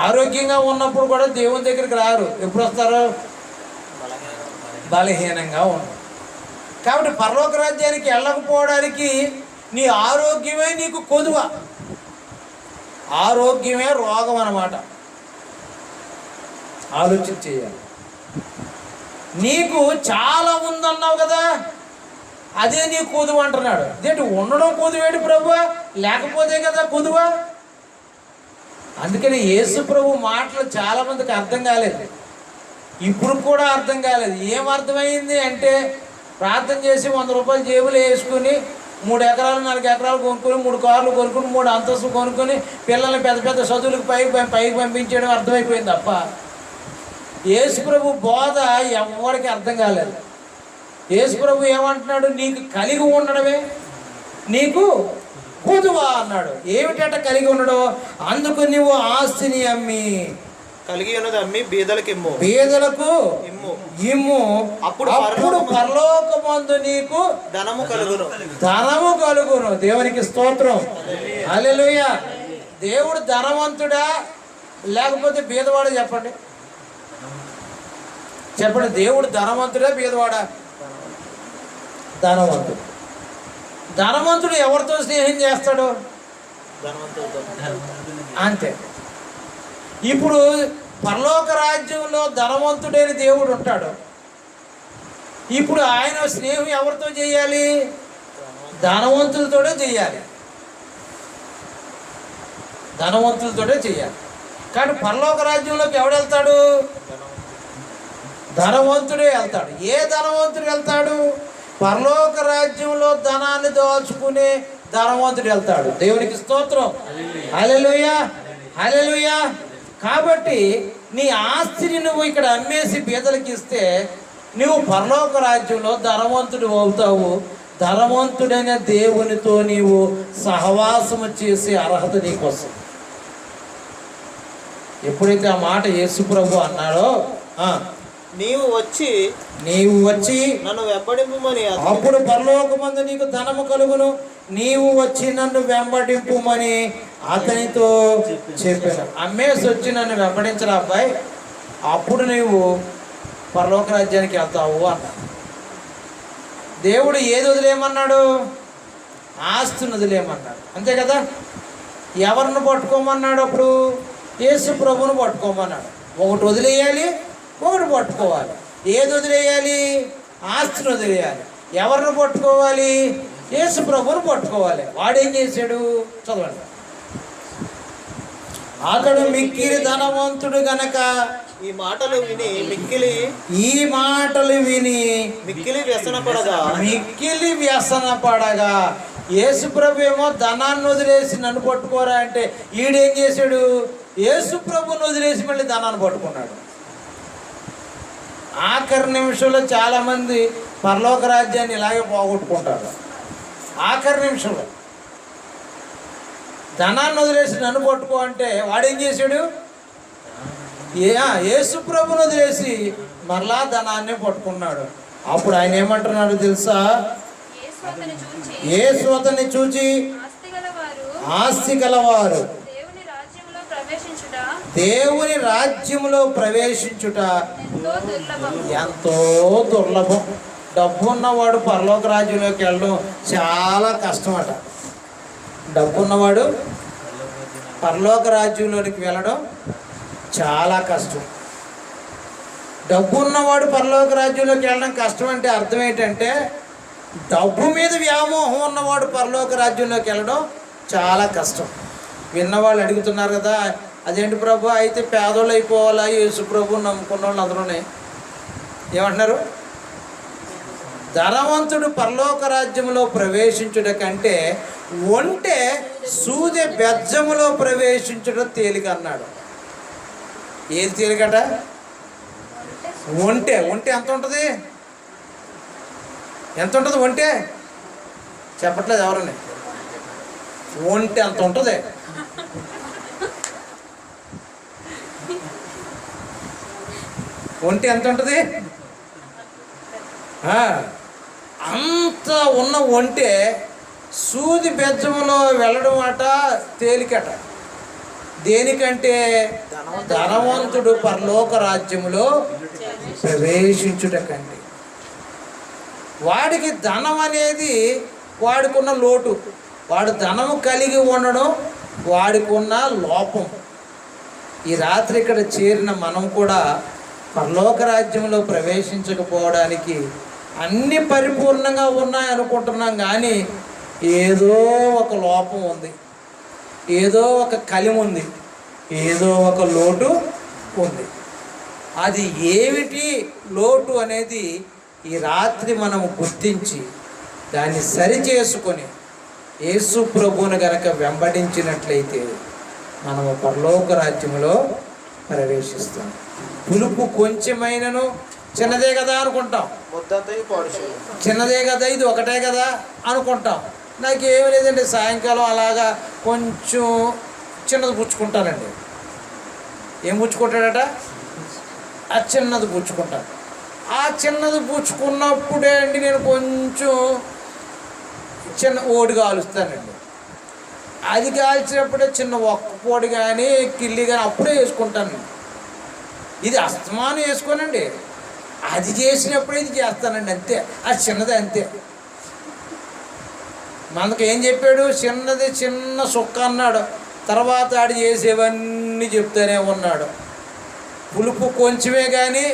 ఆరోగ్యంగా ఉన్నప్పుడు కూడా దేవుని దగ్గరికి రారు. ఎప్పుడు వస్తారు? బలహీనంగా ఉన్నారు. కాబట్టి పరలోక రాజ్యానికి వెళ్ళకపోవడానికి నీ ఆరోగ్యమే నీకు కొదువ. ఆరోగ్యమే రోగం అన్నమాట. ఆలోచన చేయాలి. నీకు చాలా ఉందన్నావు కదా, అదే నీ కొదువ అంటున్నాడు. ఇదేంటి ఉండడం కొదువేటి ప్రభు, లేకపోతే కదా కొదువ. అందుకని యేసు ప్రభు మాటలు చాలామందికి అర్థం కాలేదు, ఇప్పుడు కూడా అర్థం కాలేదు. ఏం అర్థమైంది అంటే, ప్రార్థన చేసి 100 రూపాయలు జేబులు వేసుకుని 3 ఎకరాలు 4 ఎకరాలు కొనుక్కొని 3 కార్లు కొనుక్కొని 3 అంతస్తులు కొనుక్కొని పిల్లల్ని పెద్ద పెద్ద చదువులకు పైకి పంపించడం అర్థమైపోయింది తప్ప యేసు ప్రభు బోధ ఎవరికి అర్థం కాలేదు. యేసు ప్రభు ఏమంటున్నాడు? నీకు కలిగి ఉండడమే నీకు కొదువా అన్నాడు. ఏమిటంటే కలిగి ఉండడం? అందుకు నువ్వు ఆస్తిని అమ్మి, కలిగి ఉన్నది అమ్మి బీదలకు ఇమ్ము, బీదలకు ఇమ్ము, అప్పుడు పరలోకమందు నీకు ధనము కలుగును. దేవునికి స్తోత్రం, హల్లెలూయా. దేవుడు ధనవంతుడా లేకపోతే బీదవాడా? చెప్పండి. దేవుడు ధనవంతుడా బీదవాడా? ధనవంతుడు. ధనవంతుడు ఎవరితో స్నేహం చేస్తాడు? అంతే. ఇప్పుడు పరలోక రాజ్యంలో ధనవంతుడైన దేవుడు ఉంటాడు. ఇప్పుడు ఆయన స్నేహం ఎవరితో చేయాలి? ధనవంతులతోనే చేయాలి. ధనవంతులతోనే చేయాలి. కానీ పరలోక రాజ్యంలోకి ఎవడు వెళ్తాడు? ధనవంతుడే వెళ్తాడు. ఏ ధనవంతుడు వెళ్తాడు? పరలోక రాజ్యంలో ధనాన్ని దోచుకునే ధనవంతుడు వెళ్తాడు. దేవునికి స్తోత్రం, హల్లెలూయా, హల్లెలూయా. కాబట్టి నీ ఆస్తిని నువ్వు ఇక్కడ అమ్మేసి బీదలకి ఇస్తే నువ్వు పరలోక రాజ్యంలో ధనవంతుడు అవుతావు. ధనవంతుడైన దేవునితో నీవు సహవాసము చేసే అర్హత నీకు వస్తుంది. ఎప్పుడైతే ఆ మాట యేసు ప్రభు అన్నాడో, నీవు వచ్చి నన్ను వెంబడింపుమని, అప్పుడు పరలోకమందు నీకు ధనము కలుగును, నీవు వచ్చి నన్ను వెంబడింపుమని అతనితో చెప్పాను. అమ్మేసి వచ్చి నన్ను వెంబడించరా అబ్బాయి, అప్పుడు నీవు పరలోక రాజ్యానికి వెళ్తావు అన్నాడు. దేవుడు ఏది వదిలేయమన్నాడు? ఆస్తిని వదిలేయమన్నాడు. అంతే కదా. ఎవరిని పట్టుకోమన్నాడు? అప్పుడు యేసు ప్రభువును పట్టుకోమన్నాడు. ఒకటి వదిలేయాలి, ఒకటి పట్టుకోవాలి. ఏది వదిలేయాలి? ఆస్తిని వదిలేయాలి. ఎవరిని పట్టుకోవాలి? యేసు ప్రభువును పట్టుకోవాలి. వాడేం చేశాడు? చదవండి. అతడు మిక్కిలి ధనవంతుడు గనక ఈ మాటలు విని మిక్కిలి వ్యసనపడగా యేసు ప్రభు ఏమో ధనాన్ని వదిలేసి నన్ను పట్టుకోరా అంటే ఈడేం చేశాడు? యేసు ప్రభుని వదిలేసి మళ్ళీ ధనాన్ని పట్టుకున్నాడు. ఆఖరి నిమిషంలో చాలామంది పరలోక రాజ్యాన్ని ఇలాగే పోగొట్టుకుంటారు. ఆఖరి నిమిషంలో ధనాన్ని వదిలేసి నన్ను పట్టుకో అంటే వాడేం చేశాడు? యేసు ప్రభుని వదిలేసి మరలా ధనాన్ని పట్టుకున్నాడు. అప్పుడు ఆయన ఏమంటున్నాడు తెలుసా? యేసు అతన్ని చూచి ఆస్తి గలవారు దేవుని రాజ్యంలో ప్రవేశించుట ఎంతో దుర్లభం. డబ్బు ఉన్నవాడు పరలోక రాజ్యంలోకి వెళ్ళడం చాలా కష్టమట. డబ్బు ఉన్నవాడు పరలోక రాజ్యంలోనికి వెళ్ళడం చాలా కష్టం. డబ్బు ఉన్నవాడు పరలోక రాజ్యంలోకి వెళ్ళడం కష్టం అంటే అర్థం ఏంటంటే డబ్బు మీద వ్యామోహం ఉన్నవాడు పరలోక రాజ్యంలోకి వెళ్ళడం చాలా కష్టం. విన్నవాళ్ళు అడుగుతున్నారు కదా, అదేంటి ప్రభు అయితే పేదోళ్ళు అయిపోవాలా యేసు ప్రభు నమ్ముకున్న వాళ్ళు అందరూనే ఏమంటున్నారు? ధనవంతుడు పరలోక రాజ్యంలో ప్రవేశించుట కంటే ఒంటె సూది బెజ్జములో ప్రవేశించడం తేలిక అన్నాడు. ఏది తేలికట? ఒంటె. ఒంటె ఎంత ఉంటుంది? ఎంత ఉంటుంది ఒంటె? చెప్పట్లేదు ఎవరని. ఒంటె అంత ఉంటుంది. ఒంటె ఎంత ఉంటుంది? అంత ఉన్న ఒంటె సూది బెజ్జములో వెళ్ళడం అట తేలికట. దేనికంటే ధనవంతుడు పరలోక రాజ్యములో ప్రవేశించుట కంటే. వాడికి ధనం అనేది వాడికున్న లోటు, వాడు ధనము కలిగి ఉండడం వాడికున్న లోపం. ఈ రాత్రి ఇక్కడ చేరిన మనం కూడా పరలోక రాజ్యంలో ప్రవేశించకపోవడానికి అన్నీ పరిపూర్ణంగా ఉన్నాయనుకుంటున్నాం, కానీ ఏదో ఒక లోపం ఉంది, ఏదో ఒక కలిమి ఉంది, ఏదో ఒక లోటు ఉంది. అది ఏమిటి లోటు అనేది ఈ రాత్రి మనం గుర్తించి దాన్ని సరిచేసుకొని యేసు ప్రభువును గనక వెంబడించినట్లయితే మనము పరలోక రాజ్యంలో ప్రవేశిస్తాం. పులుపు కొంచెమైనను చిన్నదే కదా అనుకుంటాం, చిన్నదే కదా, ఇది ఒకటే కదా అనుకుంటాం. నాకు ఏమి లేదండి, సాయంకాలం అలాగా కొంచెం చిన్నది పుచ్చుకుంటానండి. ఏం పుచ్చుకుంటాడట? ఆ చిన్నది పుచ్చుకుంటాను. ఆ చిన్నది పుచ్చుకున్నప్పుడే అండి నేను కొంచెం చిన్న ఓడి కాలుస్తానండి. అది కాల్చినప్పుడే చిన్న ఒక్క పొడి కానీ కిల్లి కానీ అప్పుడే వేసుకుంటాను. ఇది అస్తమానం వేసుకోనండి, అది చేసినప్పుడే ఇది చేస్తానండి, అంతే. అది చిన్నది అంతే. మనకు ఏం చెప్పాడు? చిన్నది చిన్న సుక్క అన్నాడు. తర్వాత ఆడు చేసేవన్నీ చెప్తానే ఉన్నాడు. పులుపు కొంచెమే కానీ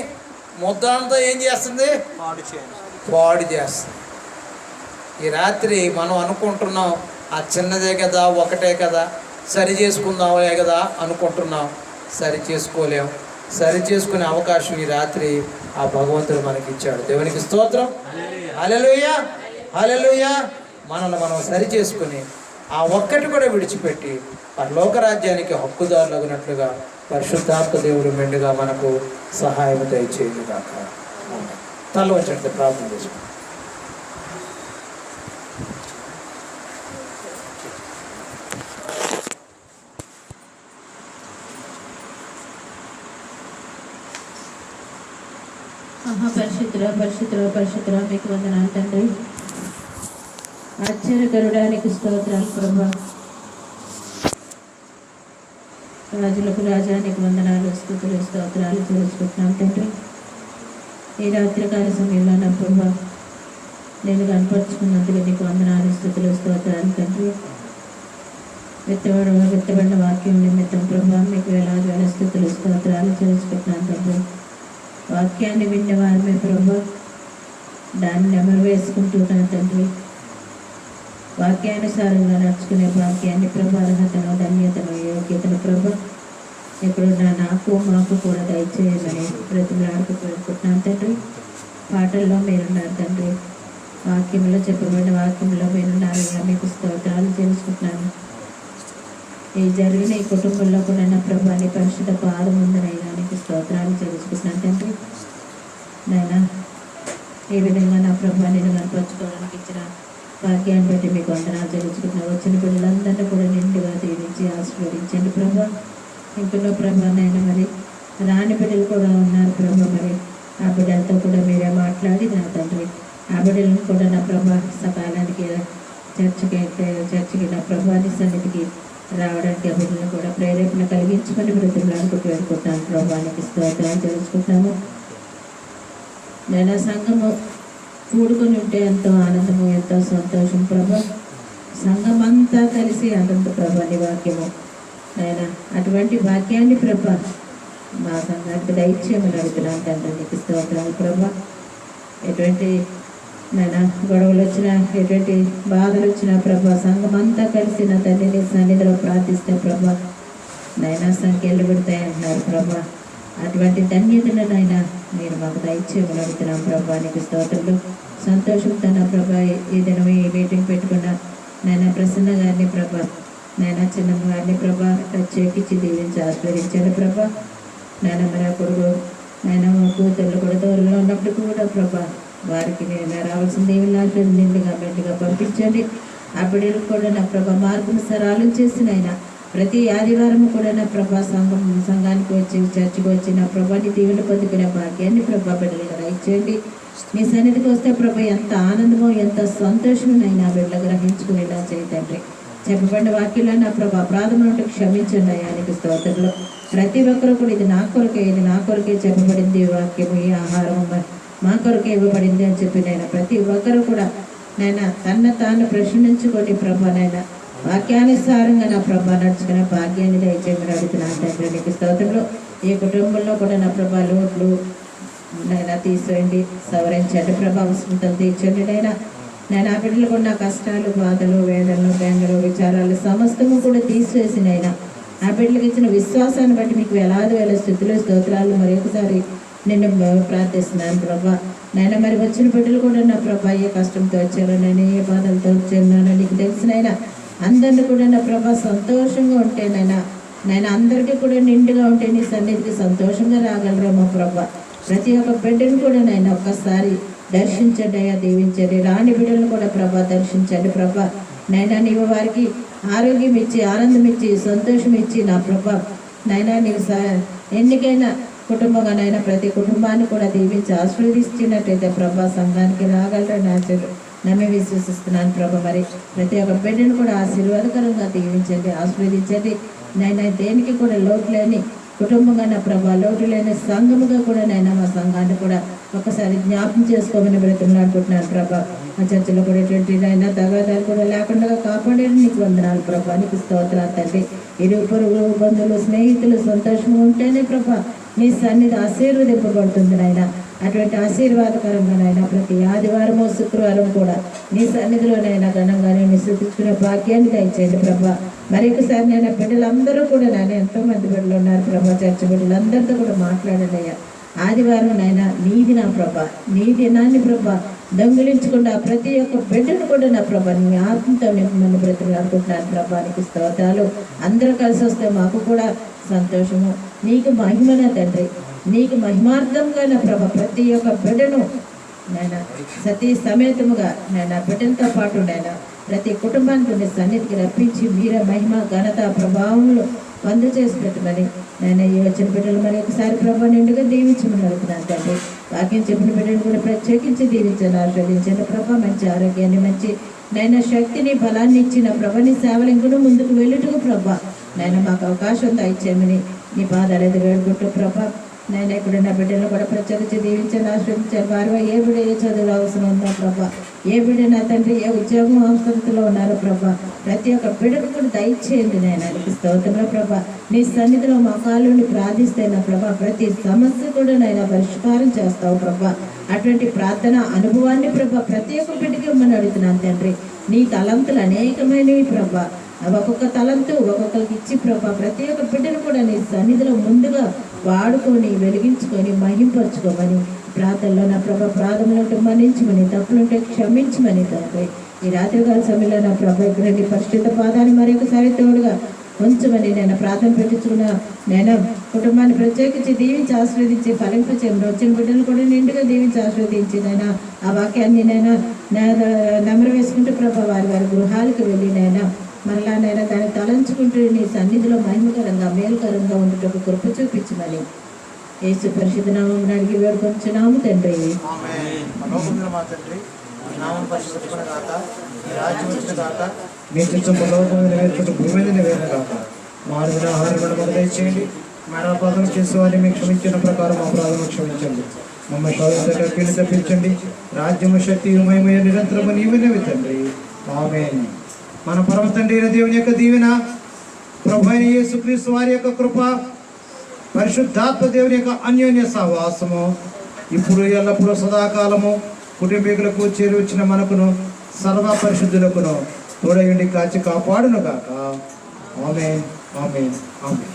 ముద్ద అంతా ఏం చేస్తుంది? పాడు చేస్తుంది. ఈ రాత్రి మనం అనుకుంటున్నాం ఆ చిన్నదే కదా, ఒకటే కదా, సరి చేసుకుందాంలే కదా అనుకుంటున్నాం. సరి చేసుకోలేం. సరి చేసుకునే అవకాశం ఈ రాత్రి ఆ భగవంతుడు మనకి ఇచ్చాడు. దేవునికి స్తోత్రం. హల్లెలూయా, హల్లెలూయా. మనల్ని మనం సరి చేసుకుని ఆ ఒక్కటి కూడా విడిచిపెట్టి పరలోక రాజ్యానికి హక్కుదారులగినట్లుగా పరిశుద్ధాత్మ దేవుడు మెండుగా మనకు సహాయం దయచేయను గాక. తల వచ్చినట్టు ప్రార్థన చేసుకుంటాం. పరిశుద్ధుల మీకు వందనాలు తండ్రి. ఆశ్చర్యకరుడానికి స్తోత్రాలు ప్రభా. రాజులకు రాజానికి వందనాలు, స్తుతులు, స్తోత్రాలు తెలుసుకుంటున్నాం తండ్రి. ఈ రాత్రికాల సమయంలో నా ప్రభా నేను కనపరుచుకున్నందుకు నీకు వందనాలు, స్తుతులు, స్తోత్రాలు తండ్రి. విత్తబడిన వాక్యం నిమిత్తం ప్రభా మీకు వేల స్తుతులు, స్తోత్రాలు తెలుసుకుంటున్నాను తండ్రి. వాక్యాన్ని విన్నవారమే ప్రభా దాన్ని నెమరు వేసుకుంటున్నాను తండ్రి. వాక్యానుసారంగా నడుచుకునే వాక్యాన్ని ప్రభా అర్హతను, ధన్యతను, యోగ్యతను ప్రభా ఎక్కడున్నా నాకు మాకు కూడా దయచేయమని బ్రతిమలాడుకు పెట్టుకుంటున్నాను తండ్రి. పాటల్లో మీరున్నారు తండ్రి, వాక్యంలో చెప్పబడిన వాక్యంలో మీరున్నారు. మీకు స్తోత్రాలు తెలుసుకుంటున్నాను. ఈ జరిగిన ఈ కుటుంబంలో కూడా నా ప్రభాని పరిశుద్ధ పాదం ఉందనైనా నీకు స్తోత్రాలు తెలుసుకుంటున్నాను తండ్రి. నైనా ఈ విధంగా నా ప్రభా నేను కనపరచుకోవడానికి ఇచ్చిన వాక్యాన్ని బట్టి మీకు వందనాలు తెలుసుకుంటున్నాను. వచ్చిన పిల్లలందరినీ కూడా నిండుగా దీవించి ఆశీర్వదించండి ప్రభా. ఇంకనో ప్రభా నైనా మరి రాని బిడ్డలు కూడా ఉన్నారు ప్రభా, మరి ఆ బిడ్డలతో కూడా మీరే మాట్లాడి నా తండ్రి ఆ బిడ్డలను కూడా నా ప్రభా సకాలానికి చర్చికి నా ప్రభాని సన్నిధికి రావడానికి ఆ బిడ్డలను కూడా ప్రేరేపణ కలిగించుకొని బ్రతిమలాడుకుంటూ వెళ్ళుకుంటాను. ప్రభానికి స్తోత్రాలు తెలుసుకుంటాము. నేను సంఘము కూడుకొని ఉంటే ఎంతో ఆనందము, ఎంతో సంతోషం ప్రభా. సంఘం అంతా కలిసి ఆనంద ప్రభా నీ వాక్యము నేను అటువంటి వాక్యాన్ని ప్రభా మా సంఘానికి దయచేయమని అడుగుతున్నాను తండ్రి. నీకు స్తోత్రాలు ప్రభా. ఎటువంటి నాయన గొడవలు వచ్చినా ఎటువంటి బాధలు వచ్చినా ప్రభా సంఘం అంతా కలిసి నా తండ్రి నీ సన్నిధిలో ప్రార్థిస్తే ప్రభా నైనా సంఖ్యలు పెడతాయి అంటున్నారు ప్రభా. అటువంటి ధన్యతను నైనా మీరు మాకు దయచేయమని అడుగుతున్నాం ప్రభా. నీకు స్తోత్రులు. సంతోషంతో నా ప్రభా ఈ దినం ఈ మీటింగ్ పెట్టుకున్న నైనా ప్రసన్న గారిని ప్రభా, నైనా చిన్నమ్మ గారిని ప్రభా ప్రత్యేకించి దీవించి ఆశీర్వదించండి ప్రభా. నాయన మన కొడుకు నాయన కూతుర్లు కూడా దూరంలో ఉన్నప్పుడు కూడా ప్రభా వారికి నేను రావాల్సిన దేవుని ఆశీర్వాదం నిండుగా మెండుగా పంపించండి. ఆ బిడ్డలకు కూడా నా ప్రభా మార్గం సరాలు చేసిన ఆయన ప్రతి ఆదివారం కూడా నా ప్రభా సంఘానికి వచ్చి చర్చికి వచ్చి నా ప్రభాని దీవెన పొందుకునే భాగ్యాన్ని ప్రభా బిడ్డలుగా ఇచ్చేయండి. మీ సన్నిధికి వస్తే ప్రభా ఎంత ఆనందమో ఎంత సంతోషమైనా బిడ్డలు గ్రహించుకునేలా చేయండి. చెప్పబడిన వాక్యంలో నా ప్రభా అపరాధం నుండి క్షమించండి అయ్యానికి స్తోత్రంలో. ప్రతి ఒక్కరు కూడా ఇది నా కొరకే చెప్పబడింది ఈ వాక్యము, ఈ ఆహారం మా కొరకే ఇవ్వబడింది అని చెప్పి నేను ప్రతి ఒక్కరు కూడా నేను తాను ప్రశ్నించుకొని ప్రభా నైనా వాక్యానుసారంగా నా ప్రభా నడుచుకున్న భాగ్యాన్ని దయచేయమని అడుగుతున్నాను తండ్రి. నీకు స్తోత్రంలో ఈ కుటుంబంలో కూడా నా ప్రభా లోట్లు నైనా తీసేయండి, సవరించండి ప్రభా, అవసరం తీర్చండి నైనా. నేను ఆ బిడ్డలకు ఉన్న కష్టాలు బాధలు వేదనలు బెంగలు విచారాలు సమస్తము కూడా తీసివేసినైనా ఆ బిడ్డలకు ఇచ్చిన విశ్వాసాన్ని బట్టి మీకు వేల స్థుతులు స్తోత్రాలు మరొకసారి నేను ప్రార్థిస్తున్నాను ప్రభా. నేను మరి వచ్చిన బిడ్డలు కూడా నా ప్రభా ఏ కష్టంతో వచ్చారో నేను ఏ బాధలతో వచ్చాను నీకు తెలిసినైనా అందరినీ కూడా నా ప్రభా సంతోషంగా ఉంటేనైనా నేను అందరికీ కూడా నిండుగా ఉంటే నీ సన్నిధికి సంతోషంగా రాగలరేమో ప్రభా. ప్రతి ఒక్క బిడ్డను కూడా నేను ఒక్కసారి దర్శించండి అయ్యా, దీవించండి. రాని బిడ్డలను కూడా ప్రభా దర్శించండి ప్రభా. నైనా నీవు వారికి ఆరోగ్యం ఇచ్చి ఆనందం ఇచ్చి సంతోషం ఇచ్చి నా ప్రభా నైనా నీవు ఎన్నికైనా కుటుంబంగా నైనా ప్రతి కుటుంబాన్ని కూడా దీవించి ఆశీర్వదిస్తున్నట్టయితే ప్రభా సంఘానికి రాగలరని నమ్మి విశ్వసిస్తున్నాను ప్రభా. మరి ప్రతి ఒక్క బిడ్డను కూడా ఆశీర్వాదకరంగా దీవించండి, ఆశీర్వదించండి నైనా. దేనికి కూడా లోటు లేని కుటుంబంగా నా ప్రభా, లోటు లేని సంఘముగా కూడా నైనా మా సంఘాన్ని కూడా ఒకసారి జ్ఞాపకం చేసుకోమని బ్రతిమలాడుకుంటున్నాను ప్రభా. మా చర్చలో కూడా ఎటువంటి నైనా తగాదాలు కూడా లేకుండా కాపాడేది నీకు వందనాలు ప్రభా. నీకు స్తోత్రాలు తండ్రి. ఇరు పొరుగు బంధువులు స్నేహితులు సంతోషంగా ఉంటేనే ప్రభా నీ సన్నిధి ఆశీర్వదింపబడుతుంది నాయన. అటువంటి ఆశీర్వాదకరంగా నాయన ప్రతి ఆదివారము శుక్రవారం కూడా నీ సన్నిధిలోనైనా ఘనంగా నేను స్తుతించుకునే భాగ్యాన్ని దయచేయండి ప్రభా. మరొకసారి నేను బిడ్డలందరూ కూడా నాయన ఎంతోమంది బిడ్డలు ఉన్నారు ప్రభా, చర్చ బిడ్డలందరితో కూడా మాట్లాడండి అయ్యా. ఆదివారం నాయన నీది నా ప్రభా, నీ దినాన్ని ప్రభా దొంగిలించకుండా ప్రతి ఒక్క బిడ్డను కూడా నా ప్రభా నీ ఆత్మతో నింపమని బ్రతిమలాడుకుంటున్నాను ప్రభా. నీకు స్తోత్రాలు. అందరూ కలిసి వస్తే మాకు కూడా సంతోషము. నీకు మహిమన తండ్రి, నీకు మహిమార్థంగా నా ప్రభా ప్రతి ఒక్క బిడ్డను నేను సతీ సమేతముగా నేను బిడ్డలతో పాటు నేను ప్రతి కుటుంబానికి నీ సన్నిధికి రప్పించి మీరే మహిమ ఘనత ప్రభావములు పొందు చేసి పెట్టమని నేను ఈ వచ్చిన బిడ్డలు మరి ఒకసారి ప్రభా నిండుగా దీవించమని అడుగుతున్నాను తండ్రి. వాక్యం చెప్పిన బిడ్డలు కూడా ప్రత్యేకించి దీవించండి, ఆశీర్వదించండి ప్రభా. మంచి ఆరోగ్యాన్ని మంచి నైనా శక్తిని బలాన్ని ఇచ్చిన ప్రభని సేవలు ఇంకనూ ముందుకు వెళ్ళుటకు ప్రభా నేను మాకు అవకాశం దయచేయమని నీ పాదాలు ఎదురు వేడుకుంటూ ప్రభా. నేను ఇక్కడ నా బిడ్డలను కూడా ప్రత్యేకించి దీవించండి, ఆశ్రయించాను. వారు ఏ బిడ్డ ఏ చదువులు అవసరం ఉందో ప్రభా, ఏ బిడ్డ నా తండ్రి ఏ ఉద్యోగం అవసరంలో ఉన్నారో ప్రభా ప్రతి ఒక్క బిడ్డకు కూడా దయచేయండి. నేను నీకు స్తోత్రంలో ప్రభా నీ సన్నిధిలో మా కాళ్ళని ప్రార్థిస్తే నా ప్రభా ప్రతి సమస్య కూడా నైనా పరిష్కారం చేస్తావు ప్రభా. అటువంటి ప్రార్థన అనుభవాన్ని ప్రభా ప్రతి ఒక్క బిడ్డకి ఇమ్మని అడుగుతున్నాను తండ్రి. నీ తలంతులు అనేకమైనవి ప్రభా, ఒక్కొక్క తలంతు ఒక్కొక్కరికి ఇచ్చి ప్రభా ప్రతి ఒక్క బిడ్డను కూడా నీ సన్నిధిలో ముందుగా వాడుకొని వెలిగించుకొని మహింపరచుకోమని ప్రార్థనలో నా ప్రభా ప్రార్థనలు మన్నించమని తప్పులుంటే క్షమించమని తండ్రి. ఈ రాత్రికాల సమయంలో నా ప్రభా ఇక్కడ నీ పరిశుద్ధ పాదాన్ని మరొకసారి తోడుగా ఉంచమని నేను ప్రార్థన పెట్టించుకున్న నేను కుటుంబాన్ని ప్రత్యేకించి దీవించి ఆశీర్వదించి ఫలింపచేయమని వచ్చిన బిడ్డలు కూడా నిండుగా దీవించి ఆశీర్వదించి నైనా ఆ వాక్యాన్ని నైనా నెమరు వేసుకుంటూ ప్రభా వారి వారి గృహాలకు వెళ్ళి నైనా మరలా నైనా దాన్ని తలంచుకుంటూ నీ సన్నిధిలో మహిమకరంగా మేలుకరంగా ఉండటకు కృప చూపించమని యేసు పరిశుద్ధ నామమున అడిగి వేడుకొంచున్నాము తండ్రి. మీ చిత్తంలో భూమి మీద వేరుగాక. మారున ఆహారం దయచేయండి. మన అపరాధం చేసేవారిని మీకు క్షమించిన ప్రకారం అపరాధం క్షమించండి. మమ్మల్ని శోధన కీలు తప్పించండి. రాజ్యము శక్తి మహిమయ నిరంతరము నీవే తండ్రి. ఆమేన్. మన పరమ తండ్రి దేవుని యొక్క దీవెన, ప్రభు అయిన యేసుక్రీస్తు వారి యొక్క కృప, పరిశుద్ధాత్మ దేవుని యొక్క అన్యోన్య సహవాసము ఇప్పుడు ఎల్లప్పుడూ సదాకాలము కుటుంబీకులకు చేరి వచ్చిన మనకును సర్వ పరిశుద్ధులకును తోడయుండి కాచి కాపాడును గాక. ఆమేన్, ఆమేన్, ఆమేన్.